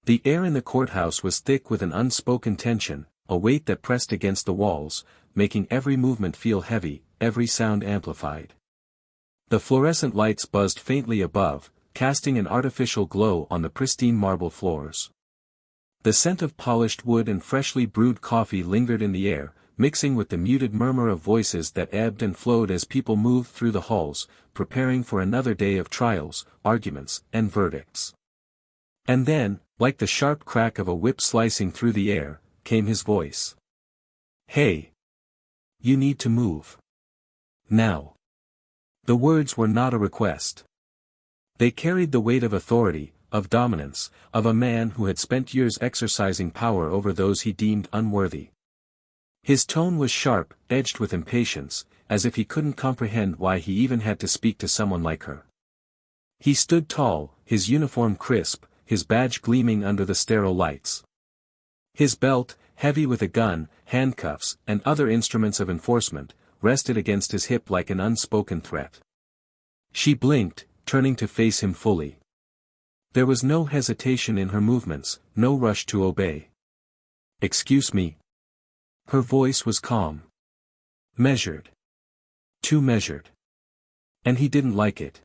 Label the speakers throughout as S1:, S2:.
S1: The air in the courthouse was thick with an unspoken tension, a weight that pressed against the walls, making every movement feel heavy, every sound amplified. The fluorescent lights buzzed faintly above, casting an artificial glow on the pristine marble floors. The scent of polished wood and freshly brewed coffee lingered in the air, mixing with the muted murmur of voices that ebbed and flowed as people moved through the halls, preparing for another day of trials, arguments, and verdicts. And then, like the sharp crack of a whip slicing through the air, came his voice. "Hey! You need to move. Now." The words were not a request. They carried the weight of authority, of dominance, of a man who had spent years exercising power over those he deemed unworthy. His tone was sharp, edged with impatience, as if he couldn't comprehend why he even had to speak to someone like her. He stood tall, his uniform crisp, his badge gleaming under the sterile lights. His belt, heavy with a gun, handcuffs, and other instruments of enforcement, rested against his hip like an unspoken threat. She blinked, turning to face him fully. There was no hesitation in her movements, no rush to obey. "Excuse me." Her voice was calm. Measured. Too measured. And he didn't like it.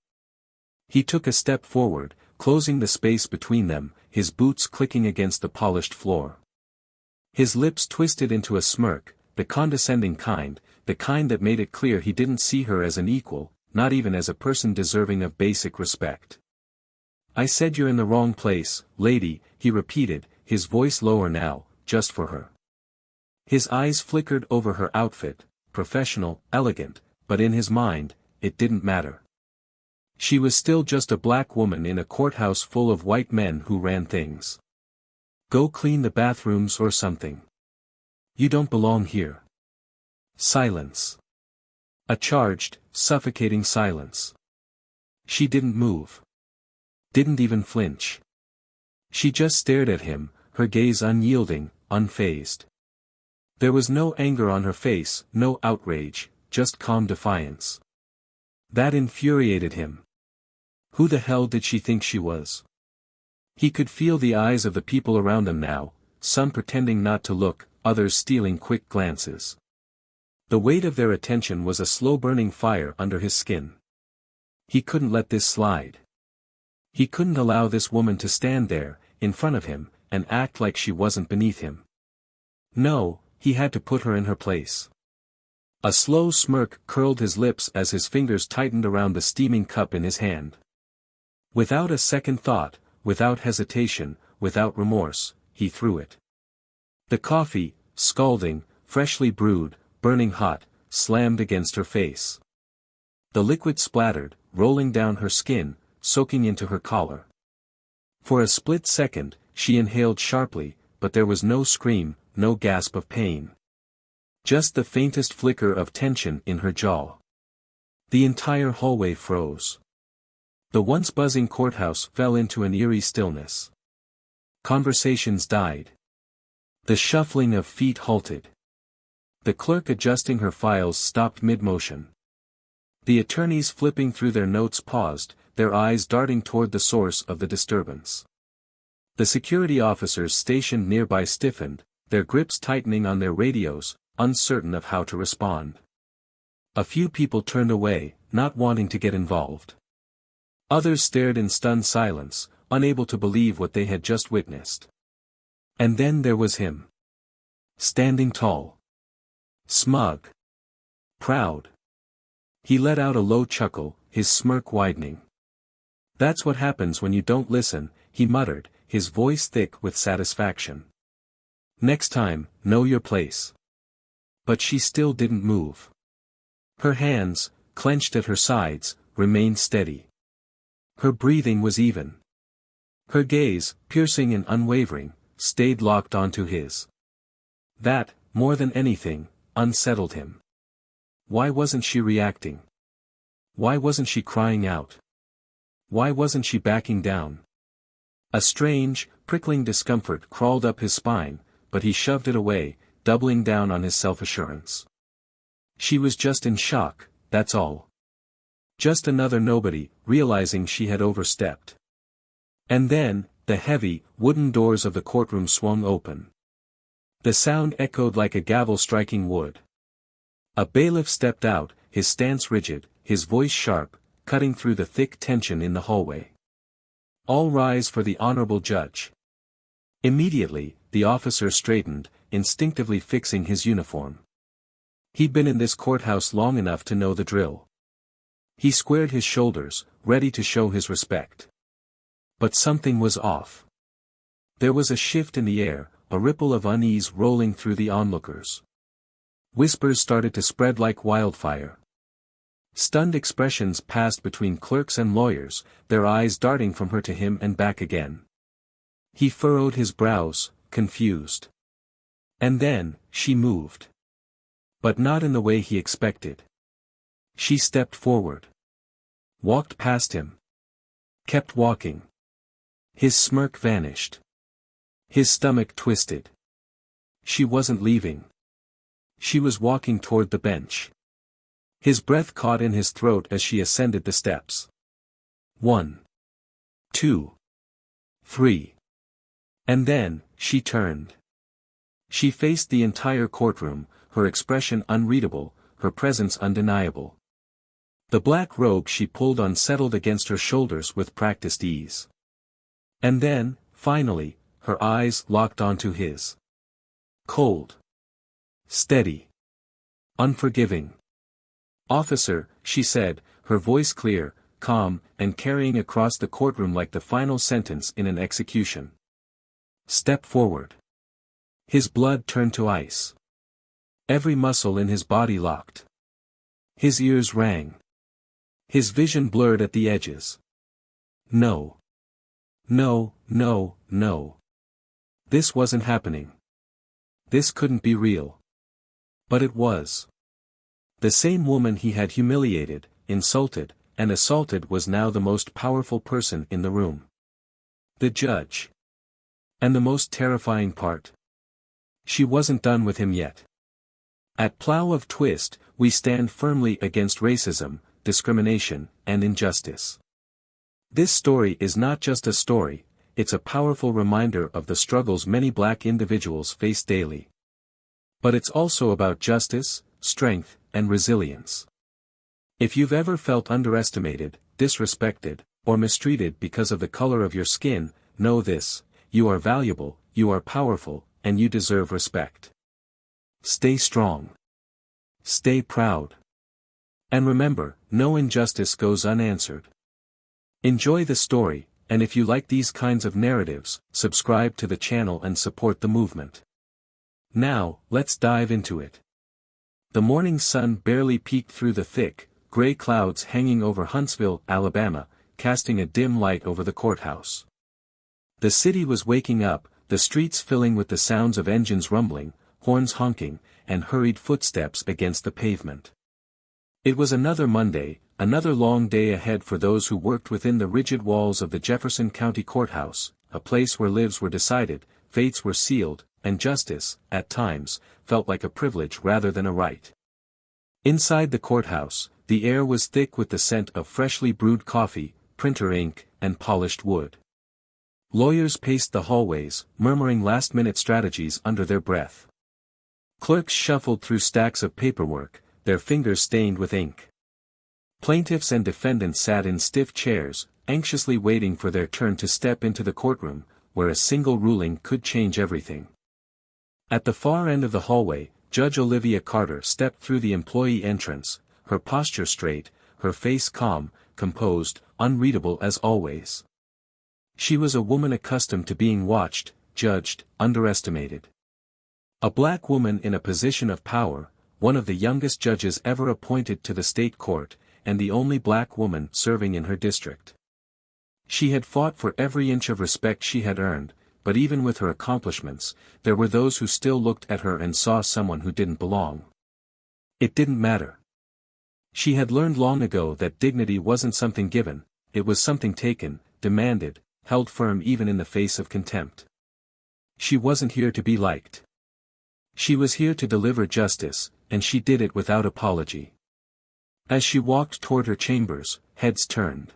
S1: He took a step forward, closing the space between them, his boots clicking against the polished floor. His lips twisted into a smirk, the condescending kind, the kind that made it clear he didn't see her as an equal, not even as a person deserving of basic respect. "I said you're in the wrong place, lady," he repeated, his voice lower now, just for her. His eyes flickered over her outfit, professional, elegant, but in his mind, it didn't matter. She was still just a black woman in a courthouse full of white men who ran things. Go clean the bathrooms or something. You don't belong here. Silence. A charged, suffocating silence. She didn't move. Didn't even flinch. She just stared at him, her gaze unyielding, unfazed. There was no anger on her face, no outrage, just calm defiance. That infuriated him. Who the hell did she think she was? He could feel the eyes of the people around him now, some pretending not to look, others stealing quick glances. The weight of their attention was a slow-burning fire under his skin. He couldn't let this slide. He couldn't allow this woman to stand there, in front of him, and act like she wasn't beneath him. No, he had to put her in her place. A slow smirk curled his lips as his fingers tightened around the steaming cup in his hand. Without a second thought, without hesitation, without remorse, he threw it. The coffee, scalding, freshly brewed, burning hot, slammed against her face. The liquid splattered, rolling down her skin, soaking into her collar. For a split second, she inhaled sharply, but there was no scream, no gasp of pain. Just the faintest flicker of tension in her jaw. The entire hallway froze. The once buzzing courthouse fell into an eerie stillness. Conversations died. The shuffling of feet halted. The clerk adjusting her files stopped mid-motion. The attorneys flipping through their notes paused, their eyes darting toward the source of the disturbance. The security officers stationed nearby stiffened, their grips tightening on their radios, uncertain of how to respond. A few people turned away, not wanting to get involved. Others stared in stunned silence, unable to believe what they had just witnessed. And then there was him. Standing tall. Smug. Proud. He let out a low chuckle, his smirk widening. "That's what happens when you don't listen," he muttered, his voice thick with satisfaction. "Next time, know your place." But she still didn't move. Her hands, clenched at her sides, remained steady. Her breathing was even. Her gaze, piercing and unwavering, stayed locked onto his. That, more than anything, unsettled him. Why wasn't she reacting? Why wasn't she crying out? Why wasn't she backing down? A strange, prickling discomfort crawled up his spine, but he shoved it away, doubling down on his self-assurance. She was just in shock, that's all. Just another nobody, realizing she had overstepped. And then, the heavy, wooden doors of the courtroom swung open. The sound echoed like a gavel striking wood. A bailiff stepped out, his stance rigid, his voice sharp, cutting through the thick tension in the hallway. "All rise for the honorable judge." Immediately, the officer straightened, instinctively fixing his uniform. He'd been in this courthouse long enough to know the drill. He squared his shoulders, ready to show his respect. But something was off. There was a shift in the air, a ripple of unease rolling through the onlookers. Whispers started to spread like wildfire. Stunned expressions passed between clerks and lawyers, their eyes darting from her to him and back again. He furrowed his brows, confused. And then, she moved. But not in the way he expected. She stepped forward. Walked past him. Kept walking. His smirk vanished. His stomach twisted. She wasn't leaving. She was walking toward the bench. His breath caught in his throat as she ascended the steps. 1, 2, 3. And then, she turned. She faced the entire courtroom, her expression unreadable, her presence undeniable. The black robe she pulled on settled against her shoulders with practiced ease. And then, finally, her eyes locked onto his. Cold. Steady. Unforgiving. "Officer," she said, her voice clear, calm, and carrying across the courtroom like the final sentence in an execution. "Step forward." His blood turned to ice. Every muscle in his body locked. His ears rang. His vision blurred at the edges. No. No, no, no. This wasn't happening. This couldn't be real. But it was. The same woman he had humiliated, insulted, and assaulted was now the most powerful person in the room. The judge. And the most terrifying part. She wasn't done with him yet. At Plough of Twist, we stand firmly against racism, discrimination, and injustice. This story is not just a story, it's a powerful reminder of the struggles many black individuals face daily. But it's also about justice, strength, and resilience. If you've ever felt underestimated, disrespected, or mistreated because of the color of your skin, know this: you are valuable, you are powerful, and you deserve respect. Stay strong. Stay proud. And remember, no injustice goes unanswered. Enjoy the story, and if you like these kinds of narratives, subscribe to the channel and support the movement. Now, let's dive into it. The morning sun barely peeked through the thick, gray clouds hanging over Huntsville, Alabama, casting a dim light over the courthouse. The city was waking up, the streets filling with the sounds of engines rumbling, horns honking, and hurried footsteps against the pavement. It was another Monday, another long day ahead for those who worked within the rigid walls of the Jefferson County Courthouse, a place where lives were decided, fates were sealed, and justice, at times, felt like a privilege rather than a right. Inside the courthouse, the air was thick with the scent of freshly brewed coffee, printer ink, and polished wood. Lawyers paced the hallways, murmuring last-minute strategies under their breath. Clerks shuffled through stacks of paperwork, their fingers stained with ink. Plaintiffs and defendants sat in stiff chairs, anxiously waiting for their turn to step into the courtroom, where a single ruling could change everything. At the far end of the hallway, Judge Olivia Carter stepped through the employee entrance, her posture straight, her face calm, composed, unreadable as always. She was a woman accustomed to being watched, judged, underestimated. A black woman in a position of power, one of the youngest judges ever appointed to the state court, and the only black woman serving in her district. She had fought for every inch of respect she had earned, but even with her accomplishments, there were those who still looked at her and saw someone who didn't belong. It didn't matter. She had learned long ago that dignity wasn't something given, it was something taken, demanded, held firm even in the face of contempt. She wasn't here to be liked. She was here to deliver justice, and she did it without apology. As she walked toward her chambers, heads turned.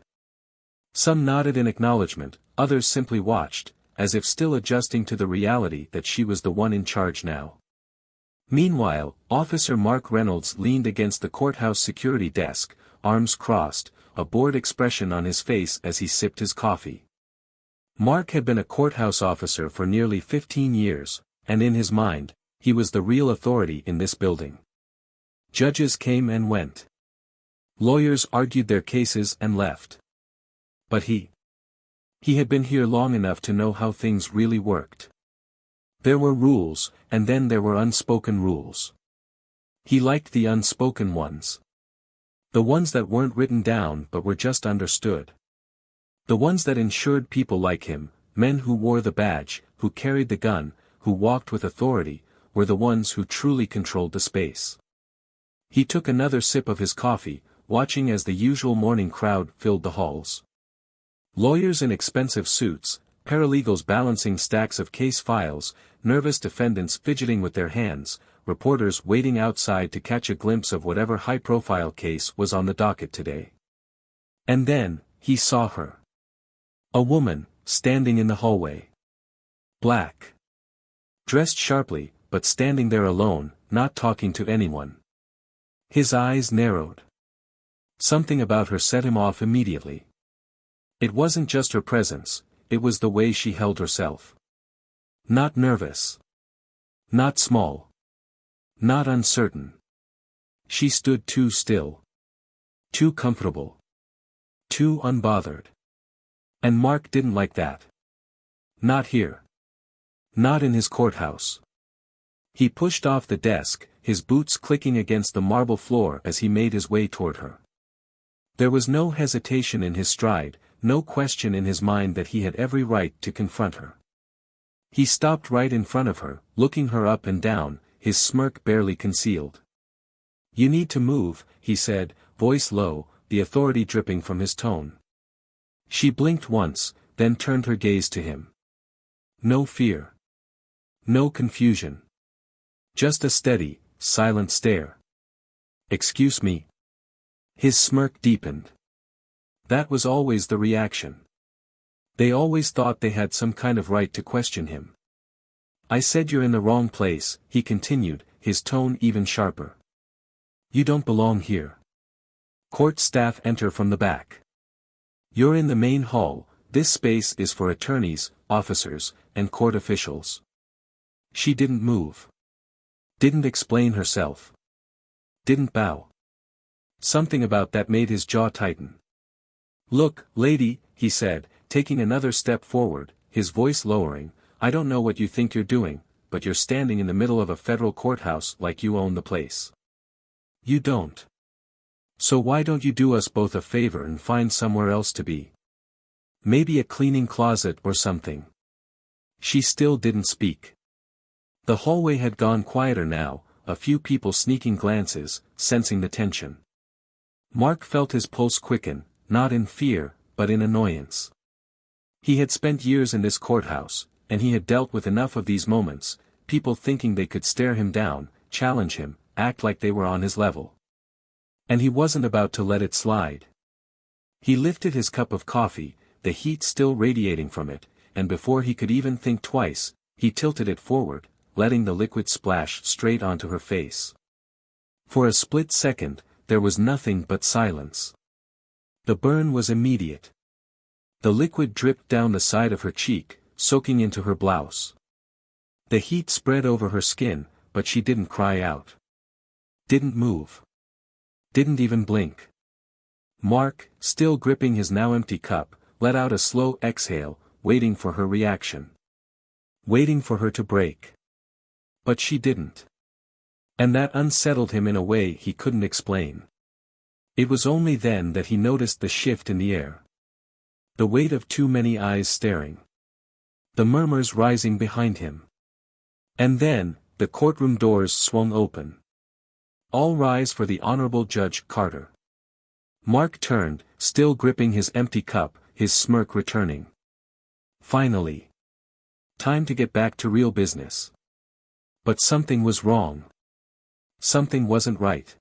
S1: Some nodded in acknowledgement, others simply watched, as if still adjusting to the reality that she was the one in charge now. Meanwhile, Officer Mark Reynolds leaned against the courthouse security desk, arms crossed, a bored expression on his face as he sipped his coffee. Mark had been a courthouse officer for nearly 15 years, and in his mind, he was the real authority in this building. Judges came and went. Lawyers argued their cases and left. But he had been here long enough to know how things really worked. There were rules, and then there were unspoken rules. He liked the unspoken ones. The ones that weren't written down but were just understood. The ones that ensured people like him, men who wore the badge, who carried the gun, who walked with authority, were the ones who truly controlled the space. He took another sip of his coffee, watching as the usual morning crowd filled the halls. Lawyers in expensive suits, paralegals balancing stacks of case files, nervous defendants fidgeting with their hands, reporters waiting outside to catch a glimpse of whatever high-profile case was on the docket today. And then, he saw her. A woman, standing in the hallway. Black. Dressed sharply, but standing there alone, not talking to anyone. His eyes narrowed. Something about her set him off immediately. It wasn't just her presence, it was the way she held herself. Not nervous. Not small. Not uncertain. She stood too still. Too comfortable. Too unbothered. And Mark didn't like that. Not here. Not in his courthouse. He pushed off the desk, his boots clicking against the marble floor as he made his way toward her. There was no hesitation in his stride, no question in his mind that he had every right to confront her. He stopped right in front of her, looking her up and down, his smirk barely concealed. "You need to move," he said, voice low, the authority dripping from his tone. She blinked once, then turned her gaze to him. No fear. No confusion. Just a steady, silent stare. "Excuse me." His smirk deepened. That was always the reaction. They always thought they had some kind of right to question him. "I said you're in the wrong place," he continued, his tone even sharper. "You don't belong here." Court staff enter from the back. "You're in the main hall, this space is for attorneys, officers, and court officials." She didn't move. Didn't explain herself. Didn't bow. Something about that made his jaw tighten. "Look, lady," he said, taking another step forward, his voice lowering, "I don't know what you think you're doing, but you're standing in the middle of a federal courthouse like you own the place. You don't. So why don't you do us both a favor and find somewhere else to be? Maybe a cleaning closet or something." She still didn't speak. The hallway had gone quieter now, a few people sneaking glances, sensing the tension. Mark felt his pulse quicken, not in fear, but in annoyance. He had spent years in this courthouse, and he had dealt with enough of these moments, people thinking they could stare him down, challenge him, act like they were on his level. And he wasn't about to let it slide. He lifted his cup of coffee, the heat still radiating from it, and before he could even think twice, he tilted it forward, letting the liquid splash straight onto her face. For a split second, there was nothing but silence. The burn was immediate. The liquid dripped down the side of her cheek, soaking into her blouse. The heat spread over her skin, but she didn't cry out. Didn't move. Didn't even blink. Mark, still gripping his now empty cup, let out a slow exhale, waiting for her reaction. Waiting for her to break. But she didn't. And that unsettled him in a way he couldn't explain. It was only then that he noticed the shift in the air. The weight of too many eyes staring. The murmurs rising behind him. And then, the courtroom doors swung open. "All rise for the Honorable Judge Carter." Mark turned, still gripping his empty cup, his smirk returning. Finally. Time to get back to real business. But something was wrong. Something wasn't right.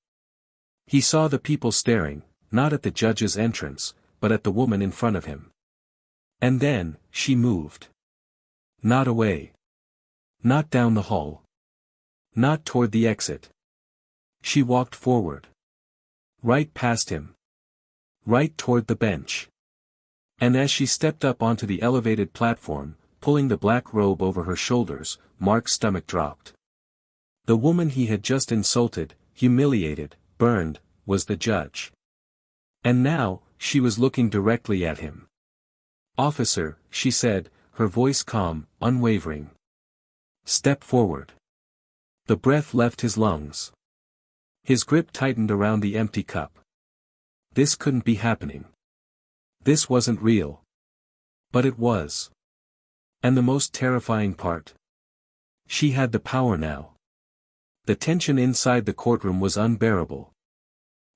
S1: He saw the people staring, not at the judge's entrance, but at the woman in front of him. And then, she moved. Not away. Not down the hall. Not toward the exit. She walked forward. Right past him. Right toward the bench. And as she stepped up onto the elevated platform, pulling the black robe over her shoulders, Mark's stomach dropped. The woman he had just insulted, humiliated, burned, was the judge. And now, she was looking directly at him. "Officer," she said, her voice calm, unwavering. "Step forward." The breath left his lungs. His grip tightened around the empty cup. This couldn't be happening. This wasn't real. But it was. And the most terrifying part. She had the power now. The tension inside the courtroom was unbearable.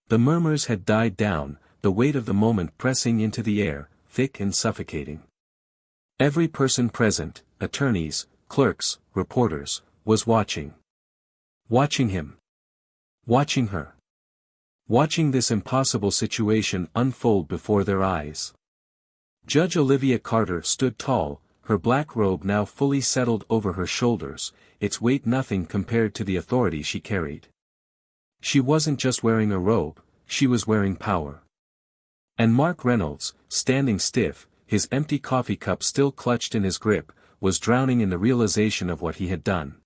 S1: The murmurs had died down, the weight of the moment pressing into the air, thick and suffocating. Every person present, attorneys, clerks, reporters, was watching. Watching him. Watching her. Watching this impossible situation unfold before their eyes. Judge Olivia Carter stood tall, her black robe now fully settled over her shoulders, its weight nothing compared to the authority she carried. She wasn't just wearing a robe, she was wearing power. And Mark Reynolds, standing stiff, his empty coffee cup still clutched in his grip, was drowning in the realization of what he had done.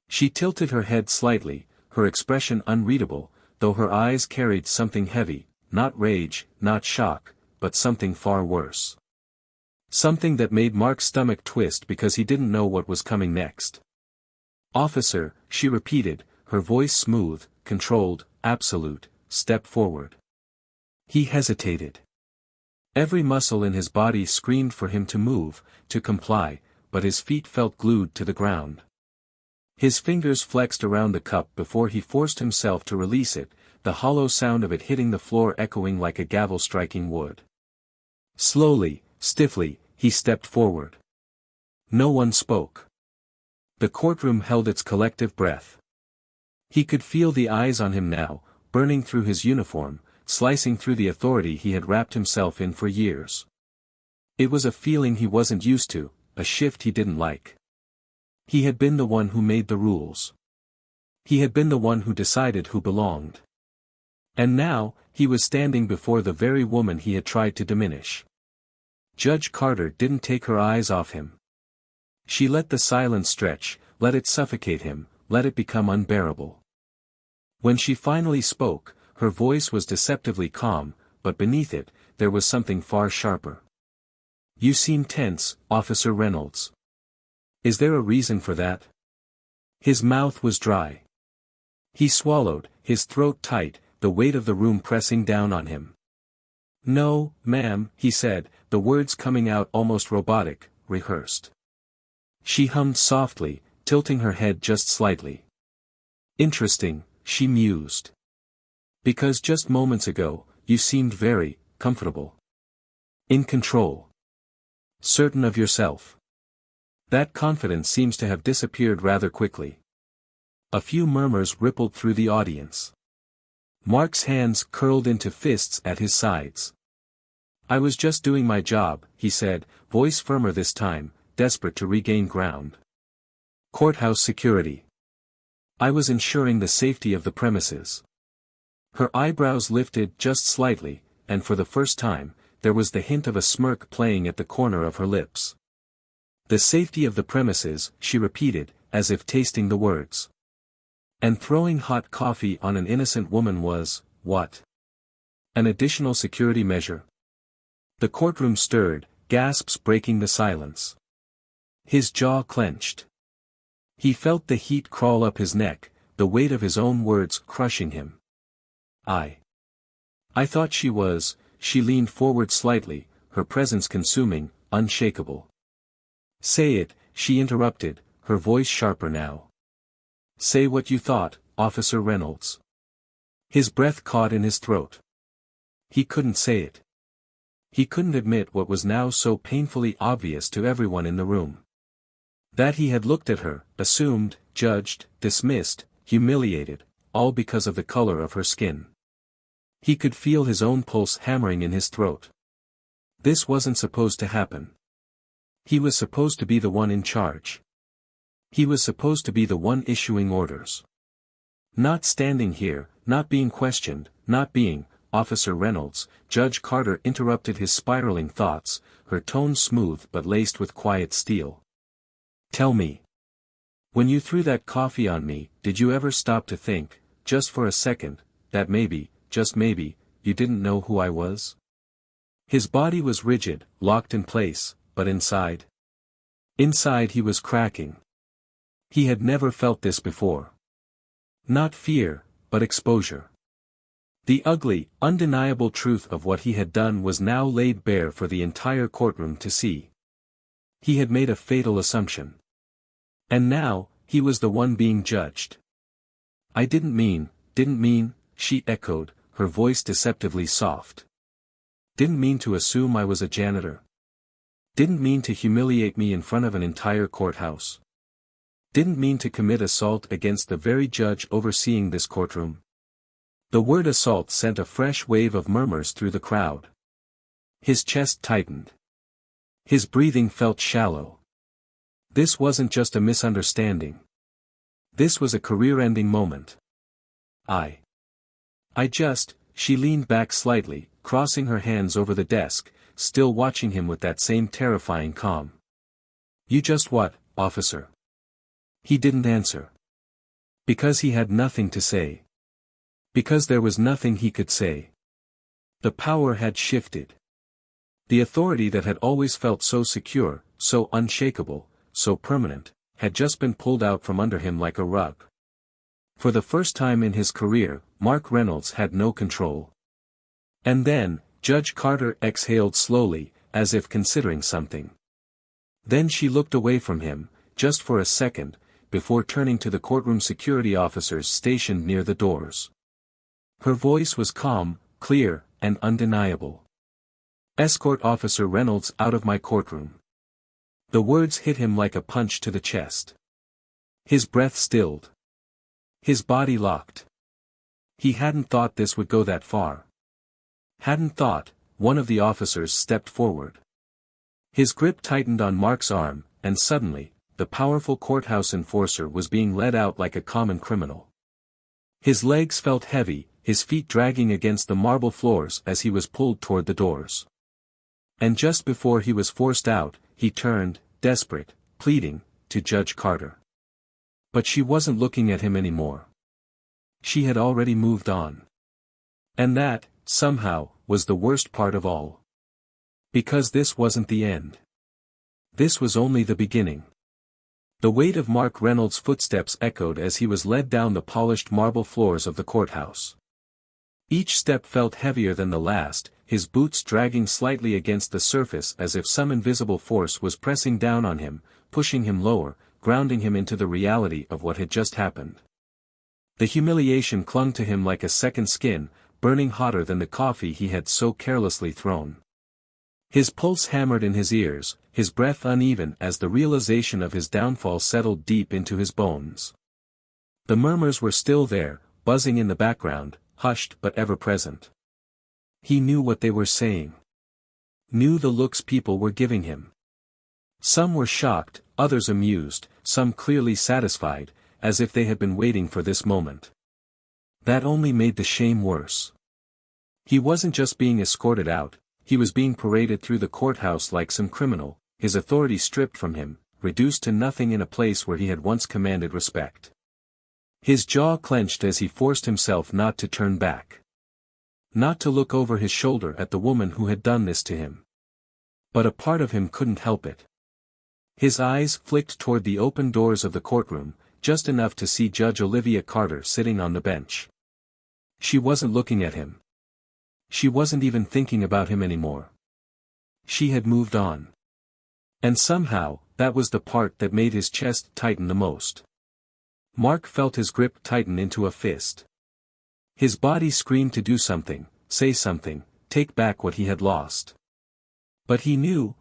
S1: She tilted her head slightly, her expression unreadable, though her eyes carried something heavy, not rage, not shock, but something far worse. Something that made Mark's stomach twist because he didn't know what was coming next. "Officer," she repeated, her voice smooth, controlled, absolute, "step forward." He hesitated. Every muscle in his body screamed for him to move, to comply, but his feet felt glued to the ground. His fingers flexed around the cup before he forced himself to release it, the hollow sound of it hitting the floor echoing like a gavel striking wood. Slowly, stiffly, he stepped forward. No one spoke. The courtroom held its collective breath. He could feel the eyes on him now, burning through his uniform, slicing through the authority he had wrapped himself in for years. It was a feeling he wasn't used to, a shift he didn't like. He had been the one who made the rules. He had been the one who decided who belonged. And now, he was standing before the very woman he had tried to diminish. Judge Carter didn't take her eyes off him. She let the silence stretch, let it suffocate him, let it become unbearable. When she finally spoke, her voice was deceptively calm, but beneath it, there was something far sharper. "You seem tense, Officer Reynolds. Is there a reason for that?" His mouth was dry. He swallowed, his throat tight, the weight of the room pressing down on him. "No, ma'am," he said, the words coming out almost robotic, rehearsed. She hummed softly, tilting her head just slightly. "Interesting," she mused. "Because just moments ago, you seemed very comfortable. In control. Certain of yourself. That confidence seems to have disappeared rather quickly." A few murmurs rippled through the audience. Mark's hands curled into fists at his sides. "I was just doing my job," he said, voice firmer this time, desperate to regain ground. "Courthouse security. I was ensuring the safety of the premises." Her eyebrows lifted just slightly, and for the first time, there was the hint of a smirk playing at the corner of her lips. "The safety of the premises," she repeated, as if tasting the words. And throwing hot coffee on an innocent woman was, what? An additional security measure? The courtroom stirred, gasps breaking the silence. His jaw clenched. He felt the heat crawl up his neck, the weight of his own words crushing him. I thought she was," she leaned forward slightly, her presence consuming, unshakable. "Say it," she interrupted, her voice sharper now. "Say what you thought, Officer Reynolds." His breath caught in his throat. He couldn't say it. He couldn't admit what was now so painfully obvious to everyone in the room. That he had looked at her, assumed, judged, dismissed, humiliated, all because of the color of her skin. He could feel his own pulse hammering in his throat. This wasn't supposed to happen. He was supposed to be the one in charge. He was supposed to be the one issuing orders. Not standing here, not being questioned, not being, Officer Reynolds. Judge Carter interrupted his spiraling thoughts, her tone smooth but laced with quiet steel. Tell me. When you threw that coffee on me, did you ever stop to think, just for a second, that maybe, just maybe, you didn't know who I was? His body was rigid, locked in place, but inside? Inside he was cracking. He had never felt this before. Not fear, but exposure. The ugly, undeniable truth of what he had done was now laid bare for the entire courtroom to see. He had made a fatal assumption. And now, he was the one being judged. I didn't mean, she echoed, her voice deceptively soft. Didn't mean to assume I was a janitor. Didn't mean to humiliate me in front of an entire courthouse. Didn't mean to commit assault against the very judge overseeing this courtroom. The word assault sent a fresh wave of murmurs through the crowd. His chest tightened. His breathing felt shallow. This wasn't just a misunderstanding. This was a career-ending moment. She leaned back slightly, crossing her hands over the desk, still watching him with that same terrifying calm. You just what, officer? He didn't answer. Because he had nothing to say. Because there was nothing he could say. The power had shifted. The authority that had always felt so secure, so unshakable, so permanent, had just been pulled out from under him like a rug. For the first time in his career, Mark Reynolds had no control. And then, Judge Carter exhaled slowly, as if considering something. Then she looked away from him, just for a second, before turning to the courtroom security officers stationed near the doors. Her voice was calm, clear, and undeniable. Escort Officer Reynolds out of my courtroom. The words hit him like a punch to the chest. His breath stilled. His body locked. He hadn't thought this would go that far. Hadn't thought. One of the officers stepped forward. His grip tightened on Mark's arm, and suddenly, the powerful courthouse enforcer was being led out like a common criminal. His legs felt heavy, his feet dragging against the marble floors as he was pulled toward the doors. And just before he was forced out, he turned, desperate, pleading, to Judge Carter. But she wasn't looking at him anymore. She had already moved on. And that, somehow, was the worst part of all. Because this wasn't the end. This was only the beginning. The weight of Mark Reynolds' footsteps echoed as he was led down the polished marble floors of the courthouse. Each step felt heavier than the last, his boots dragging slightly against the surface as if some invisible force was pressing down on him, pushing him lower, grounding him into the reality of what had just happened. The humiliation clung to him like a second skin, burning hotter than the coffee he had so carelessly thrown. His pulse hammered in his ears, his breath uneven as the realization of his downfall settled deep into his bones. The murmurs were still there, buzzing in the background, hushed but ever present. He knew what they were saying. Knew the looks people were giving him. Some were shocked, others amused, some clearly satisfied, as if they had been waiting for this moment. That only made the shame worse. He wasn't just being escorted out, he was being paraded through the courthouse like some criminal, his authority stripped from him, reduced to nothing in a place where he had once commanded respect. His jaw clenched as he forced himself not to turn back. Not to look over his shoulder at the woman who had done this to him. But a part of him couldn't help it. His eyes flicked toward the open doors of the courtroom, just enough to see Judge Olivia Carter sitting on the bench. She wasn't looking at him. She wasn't even thinking about him anymore. She had moved on. And somehow, that was the part that made his chest tighten the most. Mark felt his grip tighten into a fist. His body screamed to do something, say something, take back what he had lost. But he knew,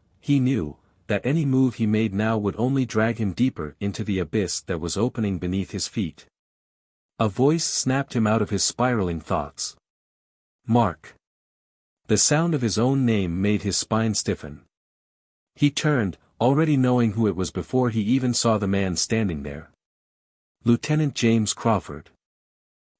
S1: that any move he made now would only drag him deeper into the abyss that was opening beneath his feet. A voice snapped him out of his spiraling thoughts. Mark. The sound of his own name made his spine stiffen. He turned, already knowing who it was before he even saw the man standing there. Lieutenant James Crawford.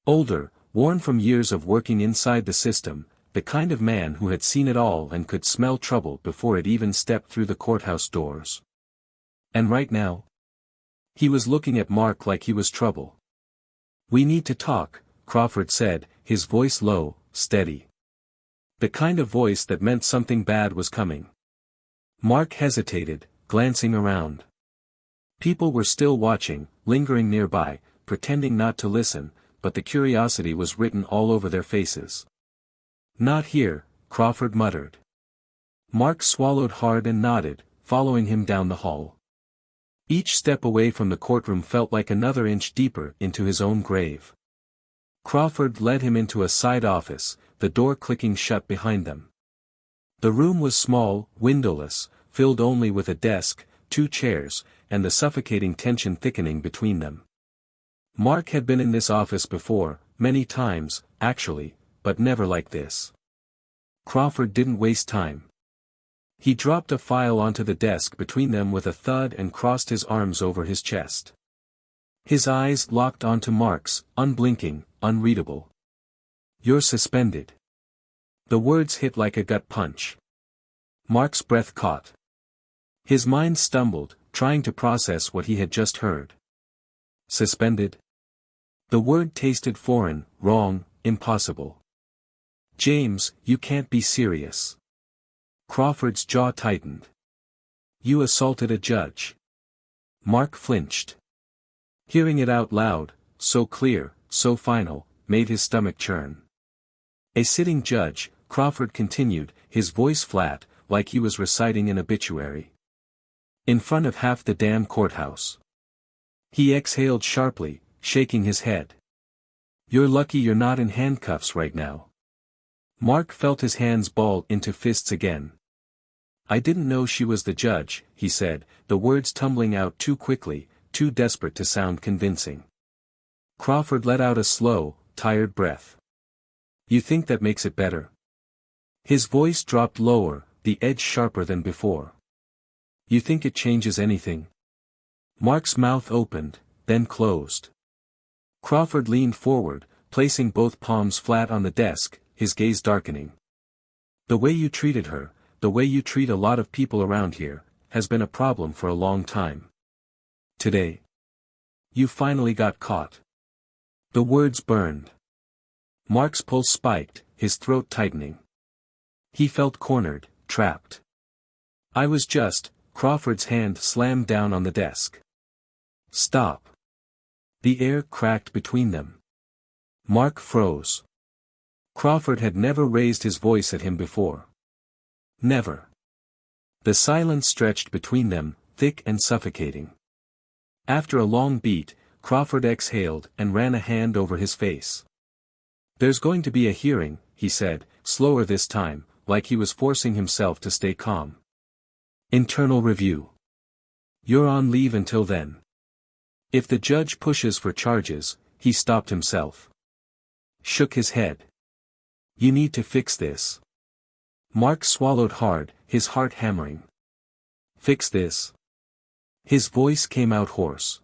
S1: Older, worn from years of working inside the system, the kind of man who had seen it all and could smell trouble before it even stepped through the courthouse doors. And right now? He was looking at Mark like he was trouble. "We need to talk," Crawford said, his voice low, steady. The kind of voice that meant something bad was coming. Mark hesitated, glancing around. People were still watching, lingering nearby, pretending not to listen, but the curiosity was written all over their faces. "Not here," Crawford muttered. Mark swallowed hard and nodded, following him down the hall. Each step away from the courtroom felt like another inch deeper into his own grave. Crawford led him into a side office, the door clicking shut behind them. The room was small, windowless, filled only with a desk, 2 chairs, and the suffocating tension thickening between them. Mark had been in this office before, many times, actually, but never like this. Crawford didn't waste time. He dropped a file onto the desk between them with a thud and crossed his arms over his chest. His eyes locked onto Mark's, unblinking, unreadable. "You're suspended." The words hit like a gut punch. Mark's breath caught. His mind stumbled, trying to process what he had just heard. Suspended? The word tasted foreign, wrong, impossible. "James, you can't be serious." Crawford's jaw tightened. "You assaulted a judge." Mark flinched. Hearing it out loud, so clear, so final, made his stomach churn. "A sitting judge," Crawford continued, his voice flat, like he was reciting an obituary. "In front of half the damn courthouse." He exhaled sharply, shaking his head. "You're lucky you're not in handcuffs right now." Mark felt his hands ball into fists again. "I didn't know she was the judge," he said, the words tumbling out too quickly, too desperate to sound convincing. Crawford let out a slow, tired breath. "You think that makes it better?" His voice dropped lower, the edge sharper than before. "You think it changes anything?" Mark's mouth opened, then closed. Crawford leaned forward, placing both palms flat on the desk, his gaze darkening. "The way you treated her, the way you treat a lot of people around here, has been a problem for a long time. Today, you finally got caught." The words burned. Mark's pulse spiked, his throat tightening. He felt cornered, trapped. "I was just," Crawford's hand slammed down on the desk. "Stop." The air cracked between them. Mark froze. Crawford had never raised his voice at him before. Never. The silence stretched between them, thick and suffocating. After a long beat, Crawford exhaled and ran a hand over his face. "There's going to be a hearing," he said, slower this time, like he was forcing himself to stay calm. "Internal review. You're on leave until then. If the judge pushes for charges," he stopped himself. Shook his head. "You need to fix this." Mark swallowed hard, his heart hammering. "Fix this?" His voice came out hoarse.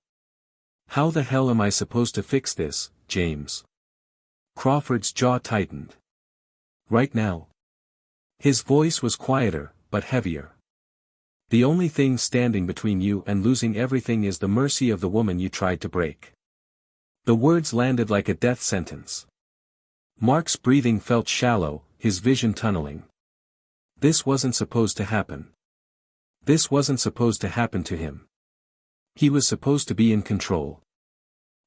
S1: "How the hell am I supposed to fix this, James?" Crawford's jaw tightened. "Right now." His voice was quieter, but heavier. "The only thing standing between you and losing everything is the mercy of the woman you tried to break." The words landed like a death sentence. Mark's breathing felt shallow, his vision tunneling. This wasn't supposed to happen. This wasn't supposed to happen to him. He was supposed to be in control.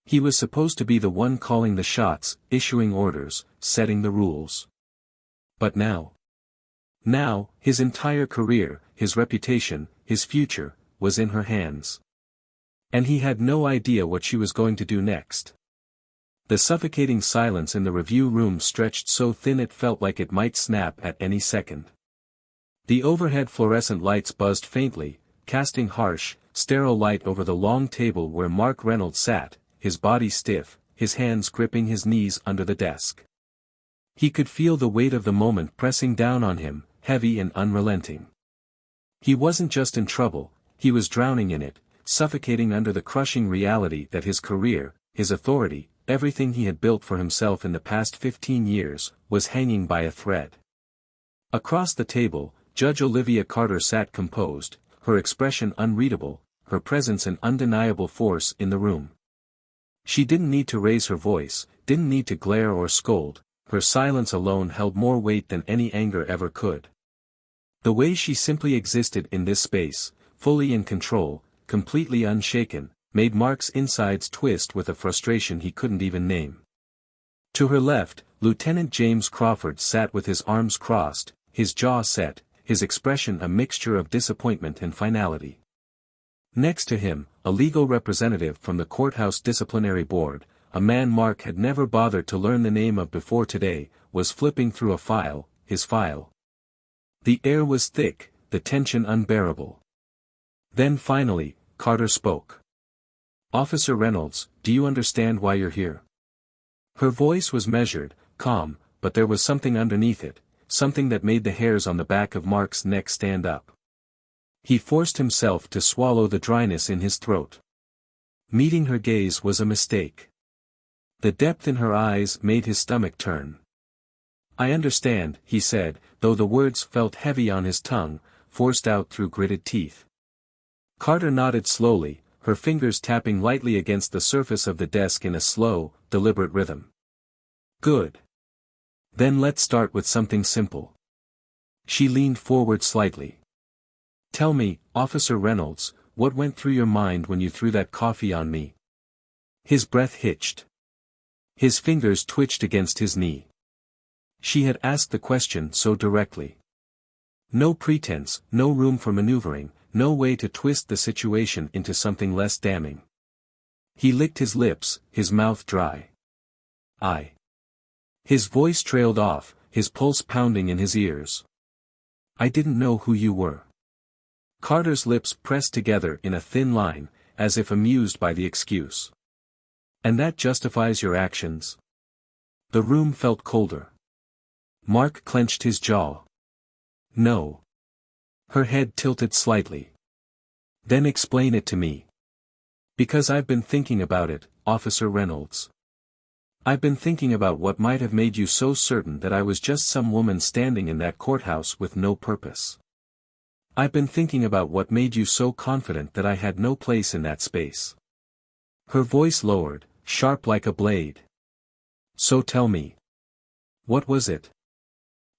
S1: He was supposed to be the one calling the shots, issuing orders, setting the rules. But now, his entire career, his reputation, his future, was in her hands. And he had no idea what she was going to do next. The suffocating silence in the review room stretched so thin it felt like it might snap at any second. The overhead fluorescent lights buzzed faintly, casting harsh, sterile light over the long table where Mark Reynolds sat, his body stiff, his hands gripping his knees under the desk. He could feel the weight of the moment pressing down on him, heavy and unrelenting. He wasn't just in trouble, he was drowning in it, suffocating under the crushing reality that his career, his authority, everything he had built for himself in the past 15 years, was hanging by a thread. Across the table, Judge Olivia Carter sat composed, her expression unreadable, her presence an undeniable force in the room. She didn't need to raise her voice, didn't need to glare or scold, her silence alone held more weight than any anger ever could. The way she simply existed in this space, fully in control, completely unshaken, made Mark's insides twist with a frustration he couldn't even name. To her left, Lieutenant James Crawford sat with his arms crossed, his jaw set, his expression a mixture of disappointment and finality. Next to him, a legal representative from the courthouse disciplinary board, a man Mark had never bothered to learn the name of before today, was flipping through a file, his file. The air was thick, the tension unbearable. Then finally, Carter spoke. "Officer Reynolds, do you understand why you're here?" Her voice was measured, calm, but there was something underneath it, something that made the hairs on the back of Mark's neck stand up. He forced himself to swallow the dryness in his throat. Meeting her gaze was a mistake. The depth in her eyes made his stomach turn. "I understand," he said, though the words felt heavy on his tongue, forced out through gritted teeth. Carter nodded slowly, her fingers tapping lightly against the surface of the desk in a slow, deliberate rhythm. "Good. Then let's start with something simple." She leaned forward slightly. "Tell me, Officer Reynolds, what went through your mind when you threw that coffee on me?" His breath hitched. His fingers twitched against his knee. She had asked the question so directly. No pretense, no room for maneuvering, no way to twist the situation into something less damning. He licked his lips, his mouth dry. "I." His voice trailed off, his pulse pounding in his ears. "I didn't know who you were." Carter's lips pressed together in a thin line, as if amused by the excuse. "And that justifies your actions?" The room felt colder. Mark clenched his jaw. "No." Her head tilted slightly. "Then explain it to me." "Because I've been thinking about it, Officer Reynolds. I've been thinking about what might have made you so certain that I was just some woman standing in that courthouse with no purpose. I've been thinking about what made you so confident that I had no place in that space." Her voice lowered, sharp like a blade. "So tell me. What was it?"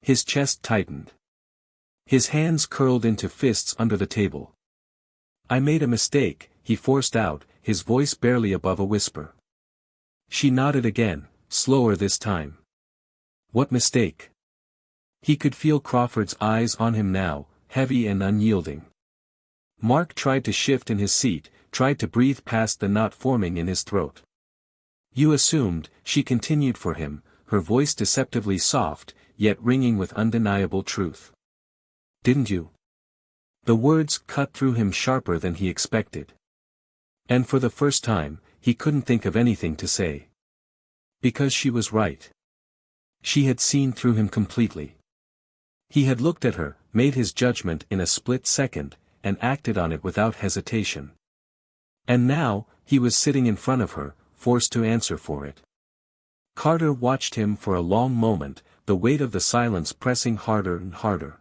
S1: His chest tightened. His hands curled into fists under the table. "I made a mistake," he forced out, his voice barely above a whisper. She nodded again, slower this time. "What mistake?" He could feel Crawford's eyes on him now, heavy and unyielding. Mark tried to shift in his seat, tried to breathe past the knot forming in his throat. "You assumed," she continued for him, her voice deceptively soft, yet ringing with undeniable truth. "Didn't you?" The words cut through him sharper than he expected. And for the first time, he couldn't think of anything to say. Because she was right. She had seen through him completely. He had looked at her, made his judgment in a split second, and acted on it without hesitation. And now, he was sitting in front of her, forced to answer for it. Carter watched him for a long moment, the weight of the silence pressing harder and harder.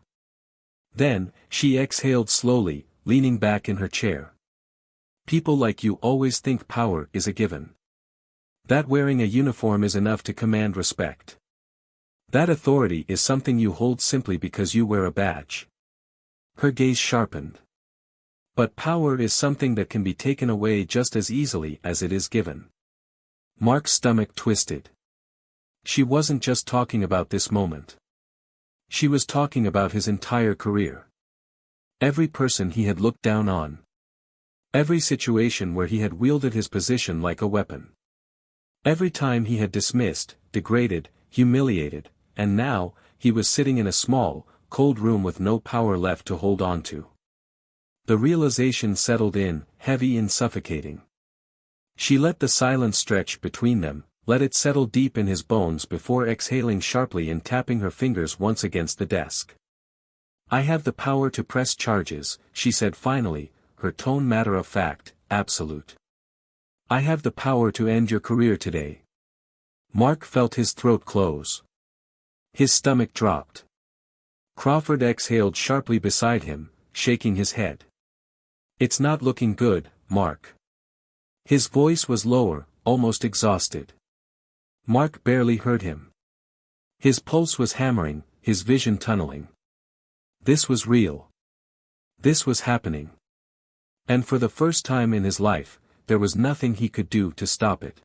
S1: Then, she exhaled slowly, leaning back in her chair. "People like you always think power is a given. That wearing a uniform is enough to command respect. That authority is something you hold simply because you wear a badge." Her gaze sharpened. "But power is something that can be taken away just as easily as it is given." Mark's stomach twisted. She wasn't just talking about this moment. She was talking about his entire career. Every person he had looked down on. Every situation where he had wielded his position like a weapon. Every time he had dismissed, degraded, humiliated, and now, he was sitting in a small, cold room with no power left to hold on to. The realization settled in, heavy and suffocating. She let the silence stretch between them, let it settle deep in his bones before exhaling sharply and tapping her fingers once against the desk. "I have the power to press charges," she said finally, her tone matter-of-fact, absolute. "I have the power to end your career today." Mark felt his throat close. His stomach dropped. Crawford exhaled sharply beside him, shaking his head. "It's not looking good, Mark." His voice was lower, almost exhausted. Mark barely heard him. His pulse was hammering, his vision tunneling. This was real. This was happening. And for the first time in his life, there was nothing he could do to stop it.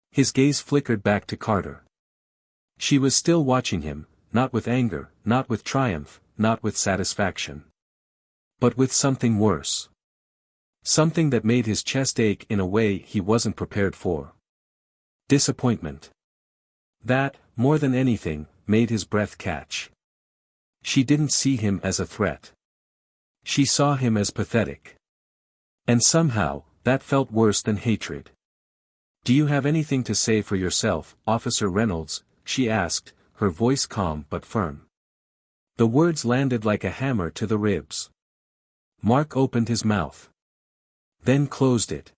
S1: His gaze flickered back to Carter. She was still watching him, not with anger, not with triumph, not with satisfaction. But with something worse. Something that made his chest ache in a way he wasn't prepared for. Disappointment. That, more than anything, made his breath catch. She didn't see him as a threat. She saw him as pathetic. And somehow, that felt worse than hatred. "Do you have anything to say for yourself, Officer Reynolds?" she asked, her voice calm but firm. The words landed like a hammer to the ribs. Mark opened his mouth. Then closed it.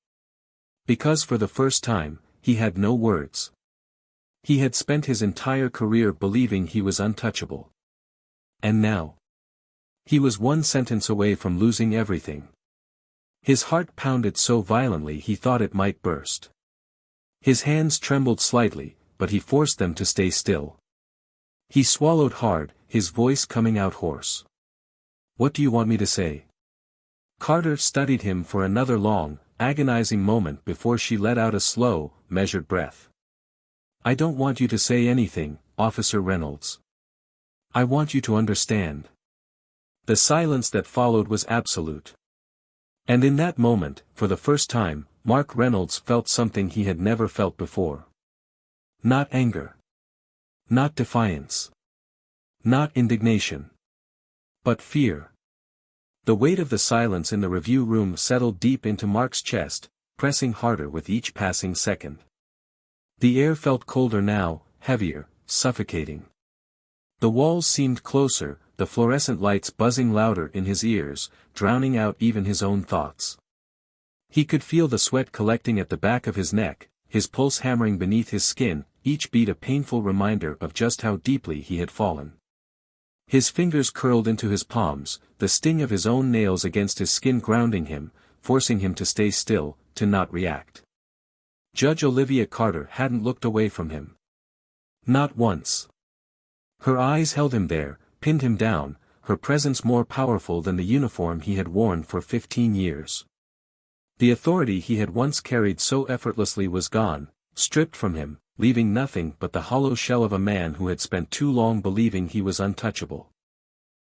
S1: Because for the first time, he had no words. He had spent his entire career believing he was untouchable. And now? He was one sentence away from losing everything. His heart pounded so violently he thought it might burst. His hands trembled slightly, but he forced them to stay still. He swallowed hard, his voice coming out hoarse. "What do you want me to say?" Carter studied him for another long, agonizing moment before she let out a slow, measured breath. "I don't want you to say anything, Officer Reynolds. I want you to understand." The silence that followed was absolute. And in that moment, for the first time, Mark Reynolds felt something he had never felt before. Not anger. Not defiance. Not indignation. But fear. The weight of the silence in the review room settled deep into Mark's chest, pressing harder with each passing second. The air felt colder now, heavier, suffocating. The walls seemed closer, the fluorescent lights buzzing louder in his ears, drowning out even his own thoughts. He could feel the sweat collecting at the back of his neck, his pulse hammering beneath his skin, each beat a painful reminder of just how deeply he had fallen. His fingers curled into his palms, the sting of his own nails against his skin grounding him, forcing him to stay still, to not react. Judge Olivia Carter hadn't looked away from him. Not once. Her eyes held him there, pinned him down, her presence more powerful than the uniform he had worn for 15 years. The authority he had once carried so effortlessly was gone, stripped from him, leaving nothing but the hollow shell of a man who had spent too long believing he was untouchable.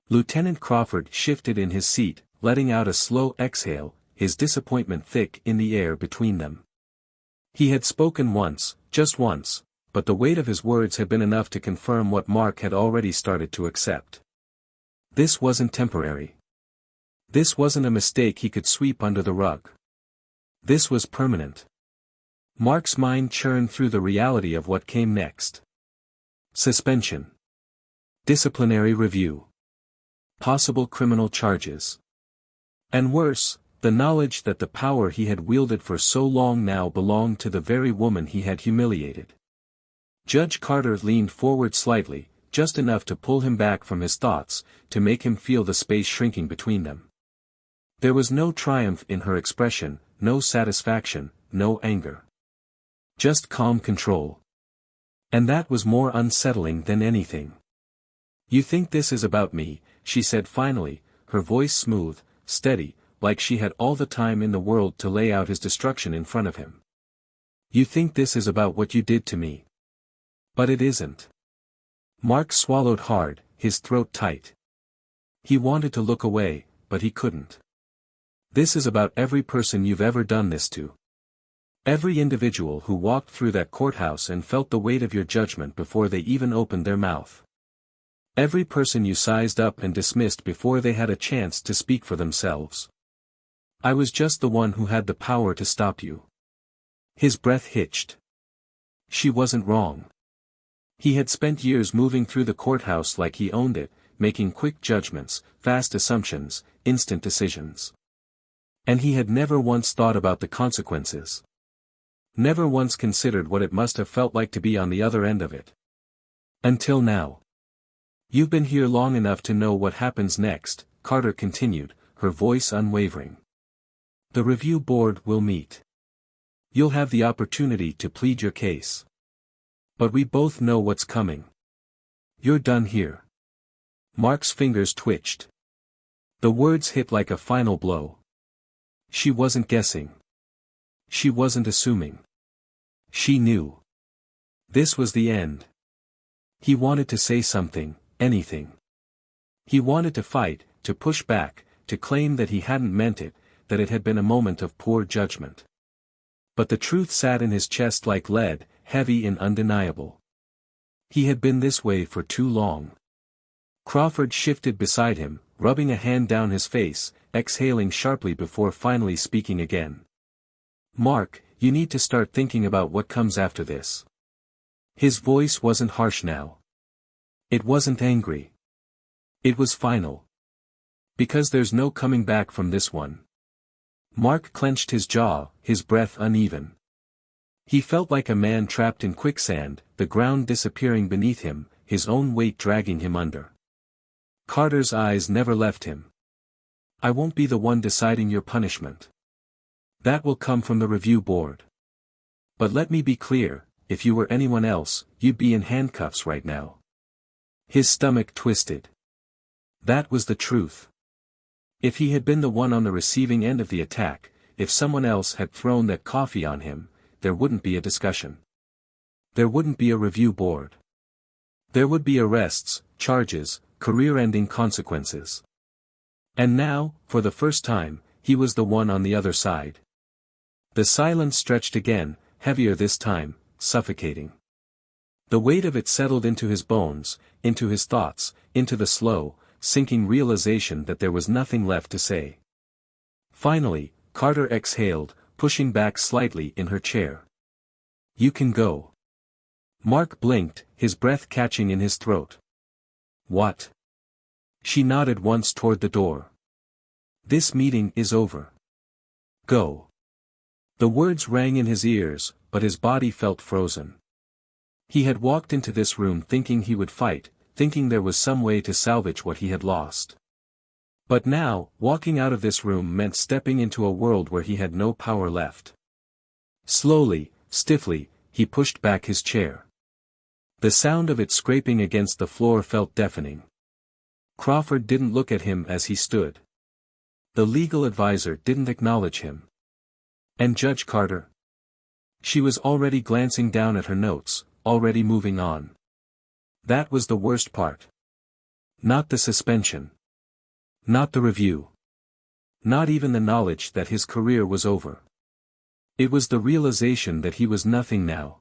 S1: Lieutenant Crawford shifted in his seat, letting out a slow exhale, his disappointment thick in the air between them. He had spoken once, just once, but the weight of his words had been enough to confirm what Mark had already started to accept. This wasn't temporary. This wasn't a mistake he could sweep under the rug. This was permanent. Mark's mind churned through the reality of what came next. Suspension. Disciplinary review. Possible criminal charges. And worse, the knowledge that the power he had wielded for so long now belonged to the very woman he had humiliated. Judge Carter leaned forward slightly, just enough to pull him back from his thoughts, to make him feel the space shrinking between them. There was no triumph in her expression, no satisfaction, no anger. Just calm control. And that was more unsettling than anything. "You think this is about me," she said finally, her voice smooth, steady, like she had all the time in the world to lay out his destruction in front of him. "You think this is about what you did to me. But it isn't." Mark swallowed hard, his throat tight. He wanted to look away, but he couldn't. "This is about every person you've ever done this to. Every individual who walked through that courthouse and felt the weight of your judgment before they even opened their mouth. Every person you sized up and dismissed before they had a chance to speak for themselves. I was just the one who had the power to stop you." His breath hitched. She wasn't wrong. He had spent years moving through the courthouse like he owned it, making quick judgments, fast assumptions, instant decisions. And he had never once thought about the consequences. Never once considered what it must have felt like to be on the other end of it. Until now. You've been here long enough to know what happens next, Carter continued, her voice unwavering. The review board will meet. You'll have the opportunity to plead your case. But we both know what's coming. You're done here. Mark's fingers twitched. The words hit like a final blow. She wasn't guessing. She wasn't assuming. She knew. This was the end. He wanted to say something, anything. He wanted to fight, to push back, to claim that he hadn't meant it, that it had been a moment of poor judgment. But the truth sat in his chest like lead, heavy and undeniable. He had been this way for too long. Crawford shifted beside him, rubbing a hand down his face, exhaling sharply before finally speaking again. Mark, you need to start thinking about what comes after this. His voice wasn't harsh now. It wasn't angry. It was final. Because there's no coming back from this one. Mark clenched his jaw, his breath uneven. He felt like a man trapped in quicksand, the ground disappearing beneath him, his own weight dragging him under. Carter's eyes never left him. I won't be the one deciding your punishment. That will come from the review board. But let me be clear, if you were anyone else, you'd be in handcuffs right now. His stomach twisted. That was the truth. If he had been the one on the receiving end of the attack, if someone else had thrown that coffee on him, there wouldn't be a discussion. There wouldn't be a review board. There would be arrests, charges, career-ending consequences. And now, for the first time, he was the one on the other side. The silence stretched again, heavier this time, suffocating. The weight of it settled into his bones, into his thoughts, into the slow, sinking realization that there was nothing left to say. Finally, Carter exhaled, pushing back slightly in her chair. You can go. Mark blinked, his breath catching in his throat. What? She nodded once toward the door. This meeting is over. Go. The words rang in his ears, but his body felt frozen. He had walked into this room thinking he would fight, thinking there was some way to salvage what he had lost. But now, walking out of this room meant stepping into a world where he had no power left. Slowly, stiffly, he pushed back his chair. The sound of it scraping against the floor felt deafening. Crawford didn't look at him as he stood. The legal advisor didn't acknowledge him. And Judge Carter? She was already glancing down at her notes, already moving on. That was the worst part. Not the suspension. Not the review. Not even the knowledge that his career was over. It was the realization that he was nothing now.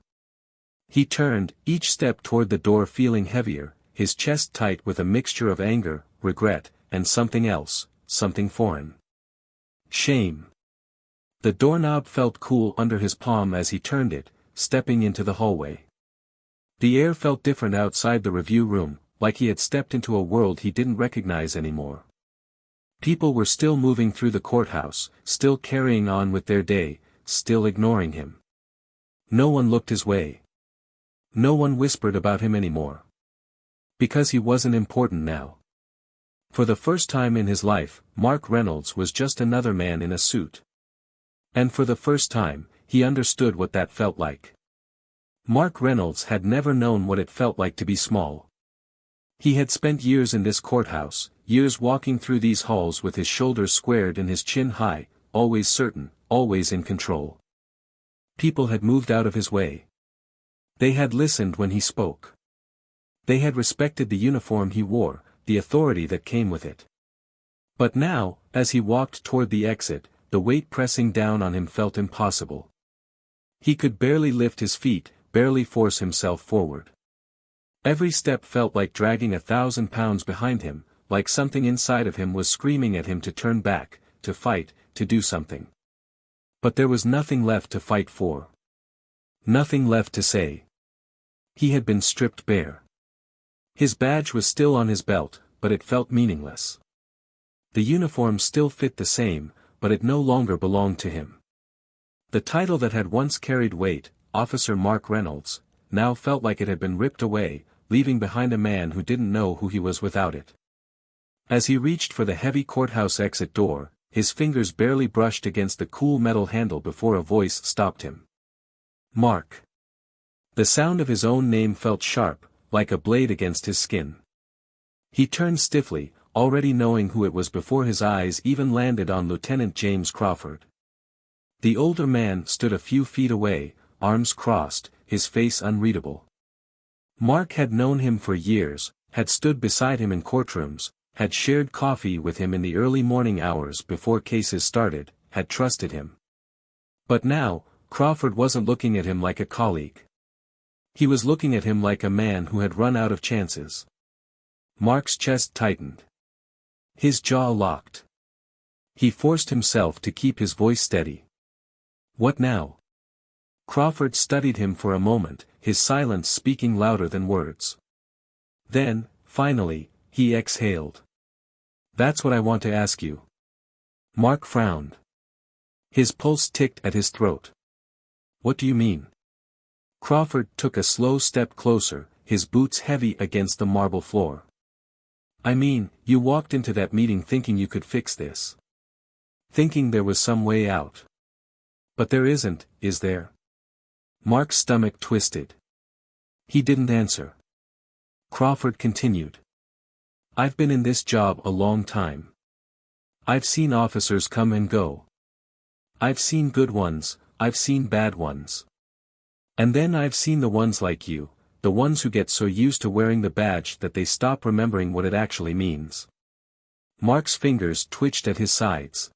S1: He turned, each step toward the door feeling heavier, his chest tight with a mixture of anger, regret, and something else, something foreign. Shame. The doorknob felt cool under his palm as he turned it, stepping into the hallway. The air felt different outside the review room, like he had stepped into a world he didn't recognize anymore. People were still moving through the courthouse, still carrying on with their day, still ignoring him. No one looked his way. No one whispered about him anymore. Because he wasn't important now. For the first time in his life, Mark Reynolds was just another man in a suit. And for the first time, he understood what that felt like. Mark Reynolds had never known what it felt like to be small. He had spent years in this courthouse, years walking through these halls with his shoulders squared and his chin high, always certain, always in control. People had moved out of his way. They had listened when he spoke. They had respected the uniform he wore, the authority that came with it. But now, as he walked toward the exit, the weight pressing down on him felt impossible. He could barely lift his feet, barely force himself forward. Every step felt like dragging 1,000 pounds behind him, like something inside of him was screaming at him to turn back, to fight, to do something. But there was nothing left to fight for. Nothing left to say. He had been stripped bare. His badge was still on his belt, but it felt meaningless. The uniform still fit the same, but it no longer belonged to him. The title that had once carried weight, Officer Mark Reynolds, now felt like it had been ripped away, leaving behind a man who didn't know who he was without it. As he reached for the heavy courthouse exit door, his fingers barely brushed against the cool metal handle before a voice stopped him. Mark. The sound of his own name felt sharp, like a blade against his skin. He turned stiffly, already knowing who it was before his eyes even landed on Lieutenant James Crawford. The older man stood a few feet away, arms crossed, his face unreadable. Mark had known him for years, had stood beside him in courtrooms, had shared coffee with him in the early morning hours before cases started, had trusted him. But now, Crawford wasn't looking at him like a colleague. He was looking at him like a man who had run out of chances. Mark's chest tightened. His jaw locked. He forced himself to keep his voice steady. What now? Crawford studied him for a moment, his silence speaking louder than words. Then, finally, he exhaled. That's what I want to ask you. Mark frowned. His pulse ticked at his throat. What do you mean? Crawford took a slow step closer, his boots heavy against the marble floor. I mean, you walked into that meeting thinking you could fix this. Thinking there was some way out. But there isn't, is there? Mark's stomach twisted. He didn't answer. Crawford continued. I've been in this job a long time. I've seen officers come and go. I've seen good ones, I've seen bad ones. And then I've seen the ones like you, the ones who get so used to wearing the badge that they stop remembering what it actually means. Mark's fingers twitched at his sides.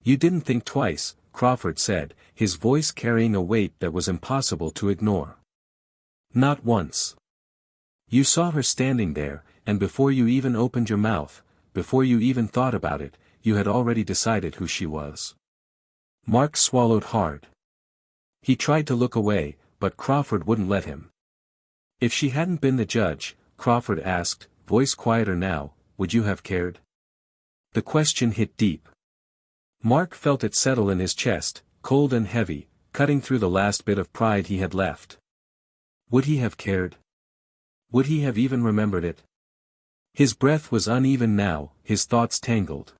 S1: You didn't think twice, Crawford said, his voice carrying a weight that was impossible to ignore. Not once. You saw her standing there, and before you even opened your mouth, before you even thought about it, you had already decided who she was. Mark swallowed hard. He tried to look away, but Crawford wouldn't let him. If she hadn't been the judge, Crawford asked, voice quieter now, would you have cared? The question hit deep. Mark felt it settle in his chest, cold and heavy, cutting through the last bit of pride he had left. Would he have cared? Would he have even remembered it? His breath was uneven now, his thoughts tangled.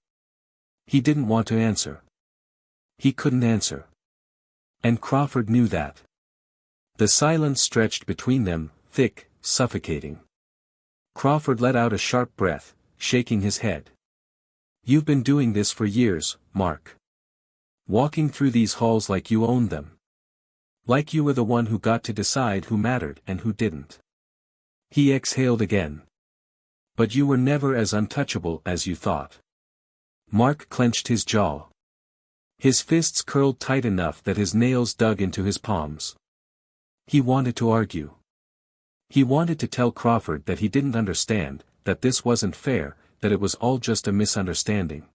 S1: He didn't want to answer. He couldn't answer. And Crawford knew that. The silence stretched between them, thick, suffocating. Crawford let out a sharp breath, shaking his head. You've been doing this for years, Mark. Walking through these halls like you owned them. Like you were the one who got to decide who mattered and who didn't. He exhaled again. But you were never as untouchable as you thought. Mark clenched his jaw. His fists curled tight enough that his nails dug into his palms. He wanted to argue. He wanted to tell Crawford that he didn't understand, that this wasn't fair, that it was all just a misunderstanding.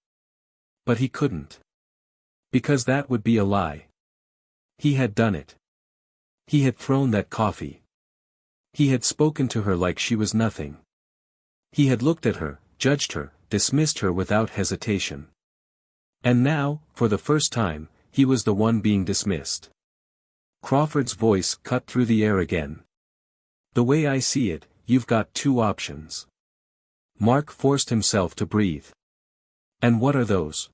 S1: But he couldn't. Because that would be a lie. He had done it. He had thrown that coffee. He had spoken to her like she was nothing. He had looked at her, judged her, dismissed her without hesitation. And now, for the first time, he was the one being dismissed. Crawford's voice cut through the air again. The way I see it, you've got two options. Mark forced himself to breathe. And what are those?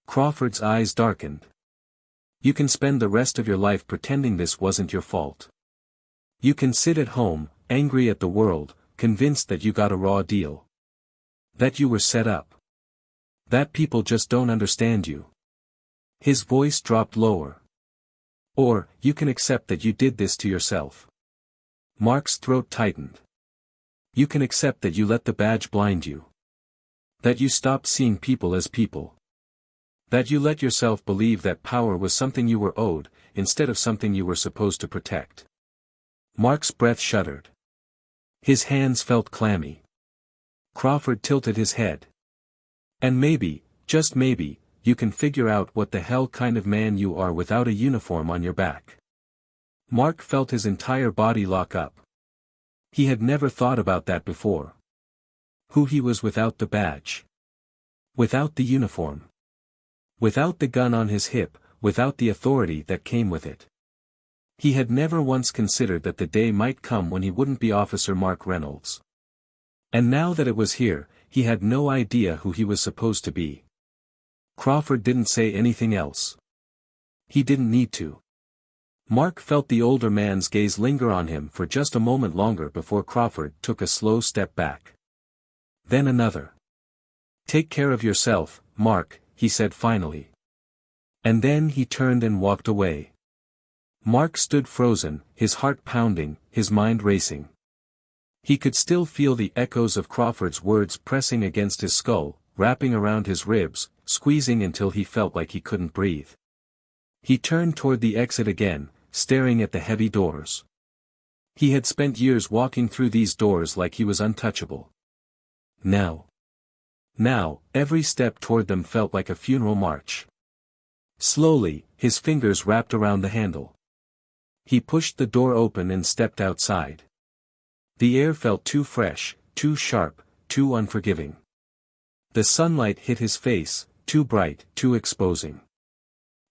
S1: Crawford's eyes darkened. You can spend the rest of your life pretending this wasn't your fault. You can sit at home, angry at the world, convinced that you got a raw deal. That you were set up. That people just don't understand you. His voice dropped lower. Or, you can accept that you did this to yourself. Mark's throat tightened. You can accept that you let the badge blind you. That you stopped seeing people as people. That you let yourself believe that power was something you were owed, instead of something you were supposed to protect. Mark's breath shuddered. His hands felt clammy. Crawford tilted his head. And maybe, just maybe, you can figure out what the hell kind of man you are without a uniform on your back. Mark felt his entire body lock up. He had never thought about that before. Who he was without the badge. Without the uniform. Without the gun on his hip, without the authority that came with it. He had never once considered that the day might come when he wouldn't be Officer Mark Reynolds. And now that it was here, he had no idea who he was supposed to be. Crawford didn't say anything else. He didn't need to. Mark felt the older man's gaze linger on him for just a moment longer before Crawford took a slow step back. Then another. "Take care of yourself, Mark," he said finally. And then he turned and walked away. Mark stood frozen, his heart pounding, his mind racing. He could still feel the echoes of Crawford's words pressing against his skull, wrapping around his ribs, squeezing until he felt like he couldn't breathe. He turned toward the exit again, staring at the heavy doors. He had spent years walking through these doors like he was untouchable. Now, every step toward them felt like a funeral march. Slowly, his fingers wrapped around the handle. He pushed the door open and stepped outside. The air felt too fresh, too sharp, too unforgiving. The sunlight hit his face, too bright, too exposing.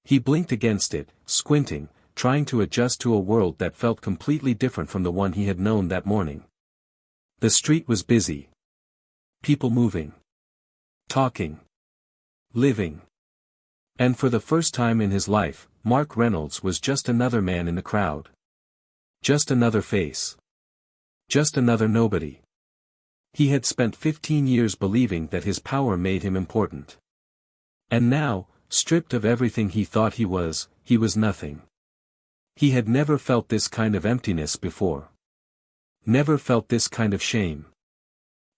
S1: He blinked against it, squinting, trying to adjust to a world that felt completely different from the one he had known that morning. The street was busy. People moving. Talking. Living. And for the first time in his life, Mark Reynolds was just another man in the crowd. Just another face. Just another nobody. He had spent 15 years believing that his power made him important. And now, stripped of everything he thought he was nothing. He had never felt this kind of emptiness before. Never felt this kind of shame.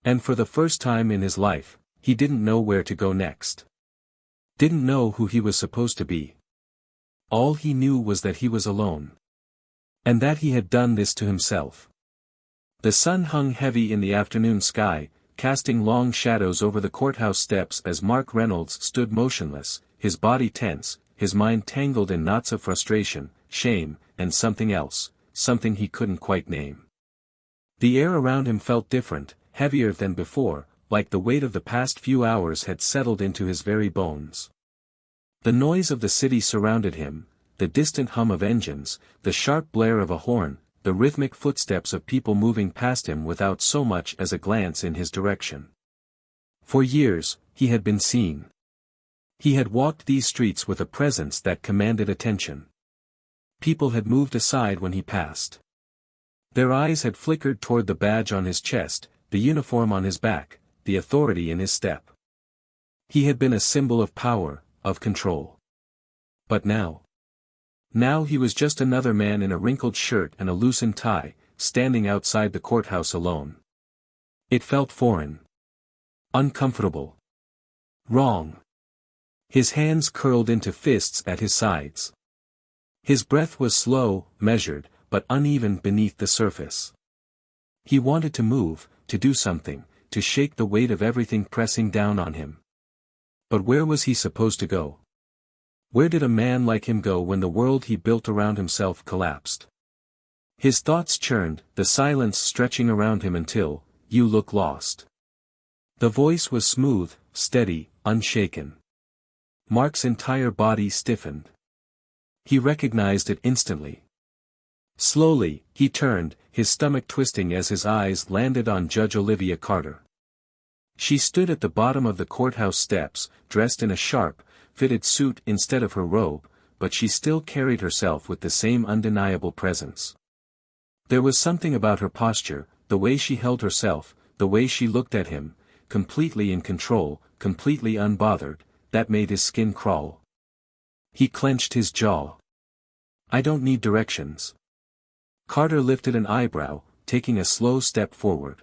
S1: And for the first time in his life, he didn't know where to go next. Didn't know who he was supposed to be. All he knew was that he was alone. And that he had done this to himself. The sun hung heavy in the afternoon sky, casting long shadows over the courthouse steps as Mark Reynolds stood motionless, his body tense, his mind tangled in knots of frustration, shame, and something else, something he couldn't quite name. The air around him felt different, heavier than before, like the weight of the past few hours had settled into his very bones. The noise of the city surrounded him, the distant hum of engines, the sharp blare of a horn, the rhythmic footsteps of people moving past him without so much as a glance in his direction. For years, he had been seen. He had walked these streets with a presence that commanded attention. People had moved aside when he passed. Their eyes had flickered toward the badge on his chest, the uniform on his back, the authority in his step. He had been a symbol of power, of control. But now he was just another man in a wrinkled shirt and a loosened tie, standing outside the courthouse alone. It felt foreign. Uncomfortable. Wrong. His hands curled into fists at his sides. His breath was slow, measured, but uneven beneath the surface. He wanted to move, to do something, to shake the weight of everything pressing down on him. But where was he supposed to go? Where did a man like him go when the world he built around himself collapsed? His thoughts churned, the silence stretching around him until, "You look lost." The voice was smooth, steady, unshaken. Mark's entire body stiffened. He recognized it instantly. Slowly, he turned, his stomach twisting as his eyes landed on Judge Olivia Carter. She stood at the bottom of the courthouse steps, dressed in a sharp, fitted suit instead of her robe, but she still carried herself with the same undeniable presence. There was something about her posture, the way she held herself, the way she looked at him, completely in control, completely unbothered, that made his skin crawl. He clenched his jaw. "I don't need directions." Carter lifted an eyebrow, taking a slow step forward.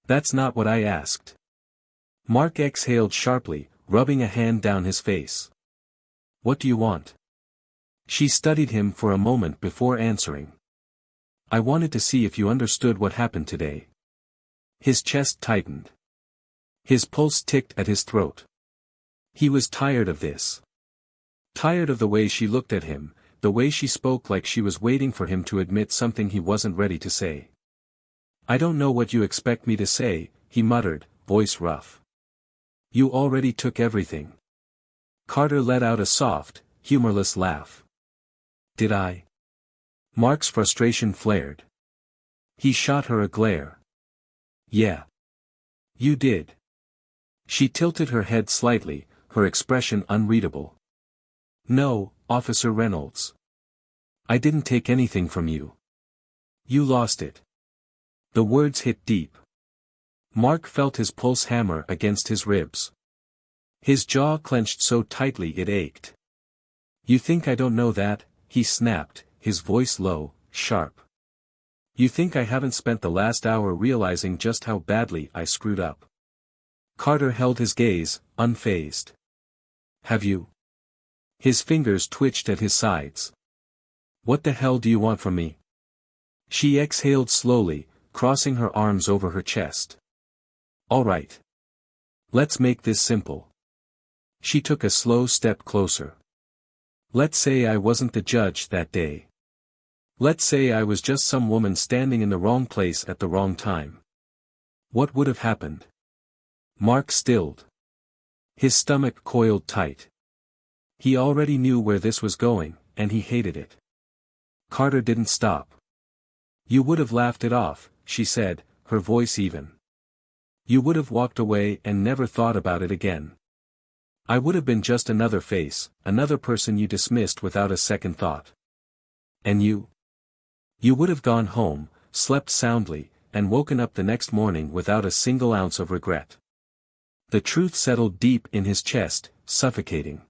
S1: "That's not what I asked." Mark exhaled sharply, rubbing a hand down his face. "What do you want?" She studied him for a moment before answering. "I wanted to see if you understood what happened today." His chest tightened. His pulse ticked at his throat. He was tired of this. Tired of the way she looked at him, the way she spoke like she was waiting for him to admit something he wasn't ready to say. "I don't know what you expect me to say," he muttered, voice rough. "You already took everything." Carter let out a soft, humorless laugh. "Did I?" Mark's frustration flared. He shot her a glare. "Yeah. You did." She tilted her head slightly, her expression unreadable. "No, Officer Reynolds. I didn't take anything from you. You lost it." The words hit deep. Mark felt his pulse hammer against his ribs. His jaw clenched so tightly it ached. "You think I don't know that?" he snapped, his voice low, sharp. "You think I haven't spent the last hour realizing just how badly I screwed up?" Carter held his gaze, unfazed. "Have you?" His fingers twitched at his sides. "What the hell do you want from me?" She exhaled slowly, crossing her arms over her chest. "All right. Let's make this simple." She took a slow step closer. "Let's say I wasn't the judge that day. Let's say I was just some woman standing in the wrong place at the wrong time. What would have happened?" Mark stilled. His stomach coiled tight. He already knew where this was going, and he hated it. Carter didn't stop. "You would have laughed it off," she said, her voice even. "You would have walked away and never thought about it again. I would have been just another face, another person you dismissed without a second thought. And you? You would have gone home, slept soundly, and woken up the next morning without a single ounce of regret." The truth settled deep in his chest, suffocating.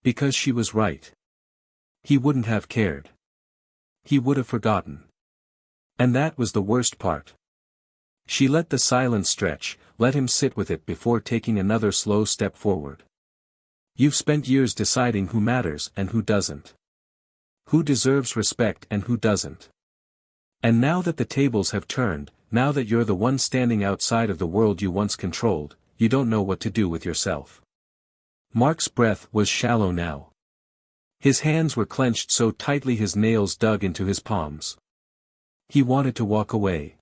S1: Because she was right. He wouldn't have cared. He would have forgotten. And that was the worst part. She let the silence stretch, let him sit with it before taking another slow step forward. "You've spent years deciding who matters and who doesn't. Who deserves respect and who doesn't. And now that the tables have turned, now that you're the one standing outside of the world you once controlled, you don't know what to do with yourself." Mark's breath was shallow now. His hands were clenched so tightly his nails dug into his palms. He wanted to walk away.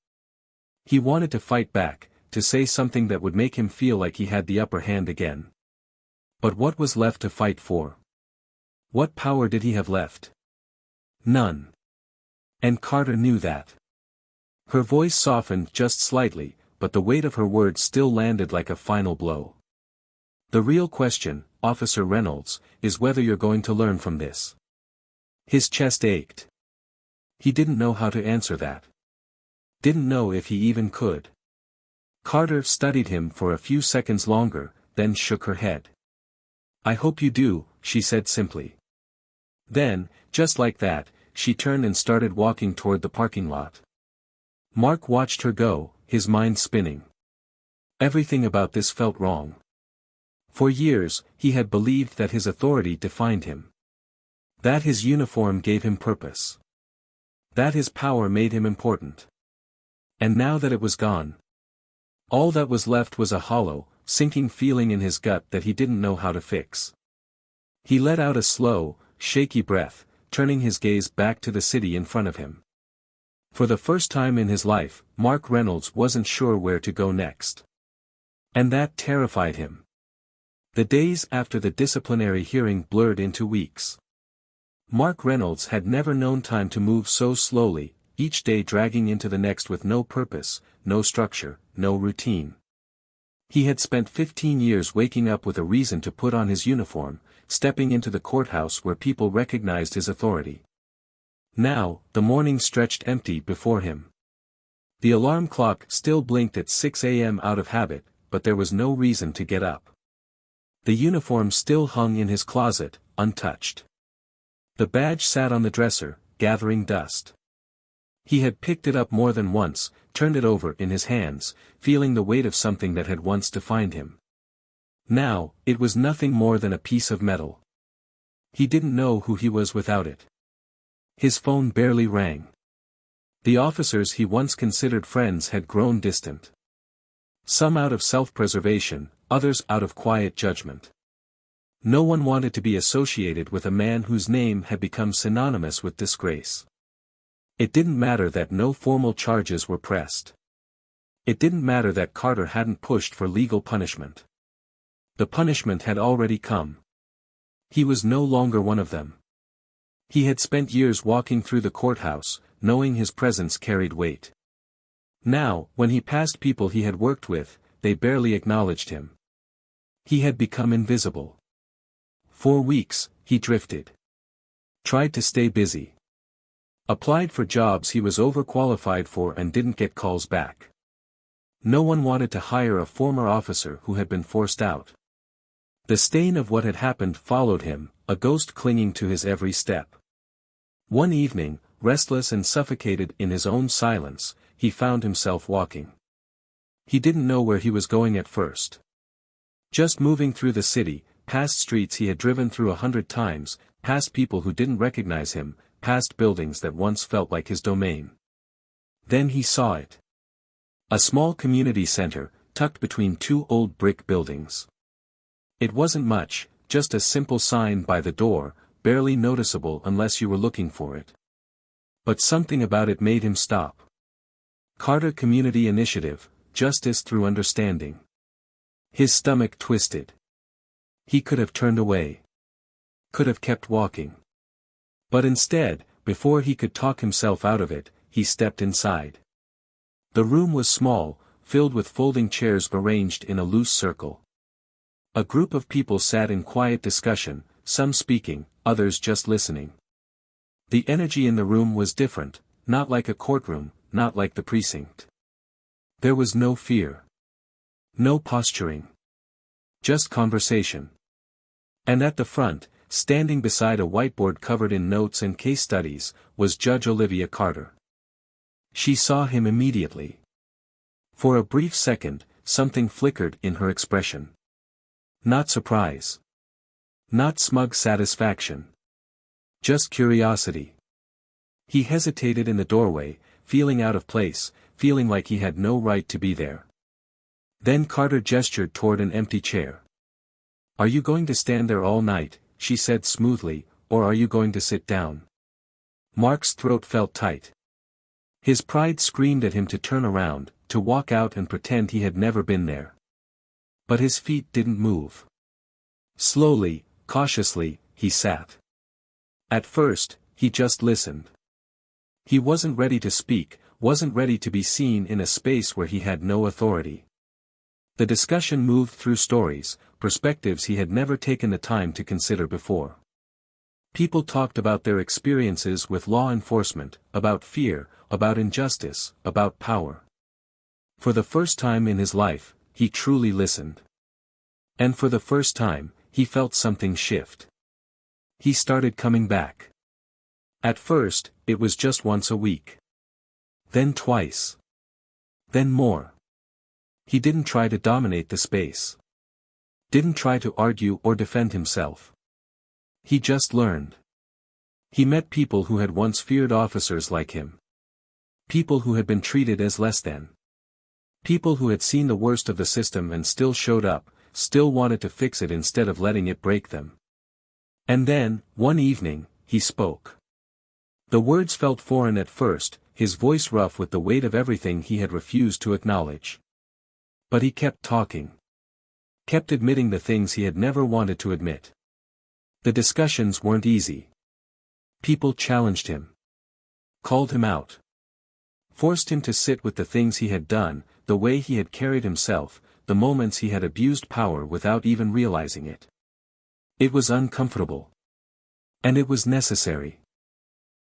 S1: He wanted to fight back, to say something that would make him feel like he had the upper hand again. But what was left to fight for? What power did he have left? None. And Carter knew that. Her voice softened just slightly, but the weight of her words still landed like a final blow. "The real question, Officer Reynolds, is whether you're going to learn from this." His chest ached. He didn't know how to answer that. Didn't know if he even could. Carter studied him for a few seconds longer, then shook her head. "I hope you do," she said simply. Then, just like that, she turned and started walking toward the parking lot. Mark watched her go, his mind spinning. Everything about this felt wrong. For years, he had believed that his authority defined him. That his uniform gave him purpose. That his power made him important. And now that it was gone, all that was left was a hollow, sinking feeling in his gut that he didn't know how to fix. He let out a slow, shaky breath, turning his gaze back to the city in front of him. For the first time in his life, Mark Reynolds wasn't sure where to go next. And that terrified him. The days after the disciplinary hearing blurred into weeks. Mark Reynolds had never known time to move so slowly, each day dragging into the next with no purpose, no structure, no routine. He had spent 15 years waking up with a reason to put on his uniform, stepping into the courthouse where people recognized his authority. Now, the morning stretched empty before him. The alarm clock still blinked at 6 a.m. out of habit, but there was no reason to get up. The uniform still hung in his closet, untouched. The badge sat on the dresser, gathering dust. He had picked it up more than once, turned it over in his hands, feeling the weight of something that had once defined him. Now, it was nothing more than a piece of metal. He didn't know who he was without it. His phone barely rang. The officers he once considered friends had grown distant. Some out of self-preservation, others out of quiet judgment. No one wanted to be associated with a man whose name had become synonymous with disgrace. It didn't matter that no formal charges were pressed. It didn't matter that Carter hadn't pushed for legal punishment. The punishment had already come. He was no longer one of them. He had spent years walking through the courthouse, knowing his presence carried weight. Now, when he passed people he had worked with, they barely acknowledged him. He had become invisible. For weeks, he drifted. Tried to stay busy. Applied for jobs he was overqualified for and didn't get calls back. No one wanted to hire a former officer who had been forced out. The stain of what had happened followed him, a ghost clinging to his every step. One evening, restless and suffocated in his own silence, he found himself walking. He didn't know where he was going at first. Just moving through the city, past streets he had driven through 100 times, past people who didn't recognize him, past buildings that once felt like his domain. Then he saw it. A small community center, tucked between two old brick buildings. It wasn't much, just a simple sign by the door, barely noticeable unless you were looking for it. But something about it made him stop. Carter Community Initiative, Justice Through Understanding. His stomach twisted. He could have turned away. Could have kept walking. But instead, before he could talk himself out of it, he stepped inside. The room was small, filled with folding chairs arranged in a loose circle. A group of people sat in quiet discussion, some speaking, others just listening. The energy in the room was different, not like a courtroom, not like the precinct. There was no fear. No posturing. Just conversation. And at the front, standing beside a whiteboard covered in notes and case studies, was Judge Olivia Carter. She saw him immediately. For a brief second, something flickered in her expression. Not surprise. Not smug satisfaction. Just curiosity. He hesitated in the doorway, feeling out of place, feeling like he had no right to be there. Then Carter gestured toward an empty chair. "Are you going to stand there all night," she said smoothly, "or are you going to sit down?" Mark's throat felt tight. His pride screamed at him to turn around, to walk out and pretend he had never been there. But his feet didn't move. Slowly, cautiously, he sat. At first, he just listened. He wasn't ready to speak, wasn't ready to be seen in a space where he had no authority. The discussion moved through stories, perspectives he had never taken the time to consider before. People talked about their experiences with law enforcement, about fear, about injustice, about power. For the first time in his life, he truly listened. And for the first time, he felt something shift. He started coming back. At first, it was just once a week. Then twice. Then more. He didn't try to dominate the space. Didn't try to argue or defend himself. He just learned. He met people who had once feared officers like him. People who had been treated as less than. People who had seen the worst of the system and still showed up, still wanted to fix it instead of letting it break them. And then, one evening, he spoke. The words felt foreign at first, his voice rough with the weight of everything he had refused to acknowledge. But he kept talking. Kept admitting the things he had never wanted to admit. The discussions weren't easy. People challenged him. Called him out. Forced him to sit with the things he had done, the way he had carried himself, the moments he had abused power without even realizing it. It was uncomfortable. And it was necessary.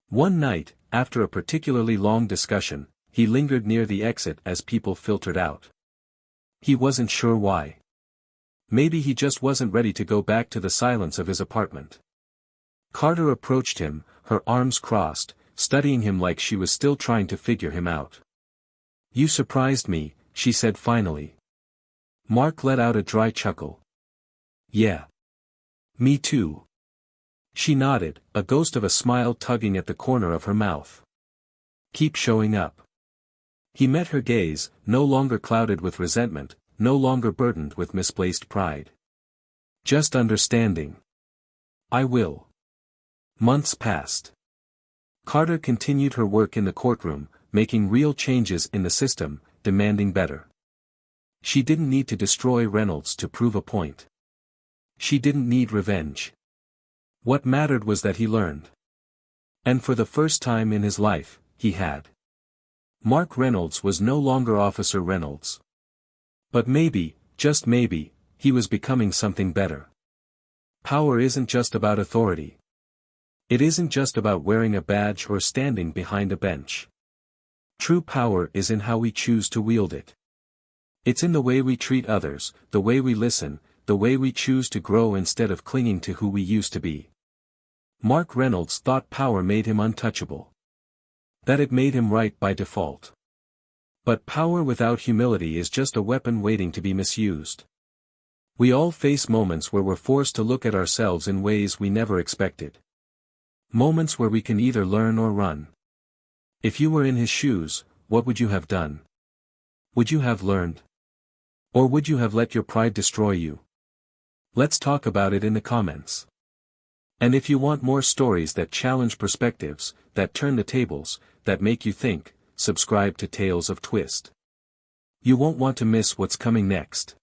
S1: One night, after a particularly long discussion, he lingered near the exit as people filtered out. He wasn't sure why. Maybe he just wasn't ready to go back to the silence of his apartment. Carter approached him, her arms crossed, studying him like she was still trying to figure him out. "You surprised me," she said finally. Mark let out a dry chuckle. "Yeah. Me too." She nodded, a ghost of a smile tugging at the corner of her mouth. "Keep showing up." He met her gaze, no longer clouded with resentment, no longer burdened with misplaced pride. Just understanding. I will. Months passed. Carter continued her work in the courtroom, making real changes in the system, demanding better. She didn't need to destroy Reynolds to prove a point. She didn't need revenge. What mattered was that he learned. And for the first time in his life, he had. Mark Reynolds was no longer Officer Reynolds. But maybe, just maybe, he was becoming something better. Power isn't just about authority. It isn't just about wearing a badge or standing behind a bench. True power is in how we choose to wield it. It's in the way we treat others, the way we listen, the way we choose to grow instead of clinging to who we used to be. Mark Reynolds thought power made him untouchable. That it made him right by default. But power without humility is just a weapon waiting to be misused. We all face moments where we're forced to look at ourselves in ways we never expected. Moments where we can either learn or run. If you were in his shoes, what would you have done? Would you have learned? Or would you have let your pride destroy you? Let's talk about it in the comments. And if you want more stories that challenge perspectives, that turn the tables, that make you think, subscribe to Tales of Twist. You won't want to miss what's coming next.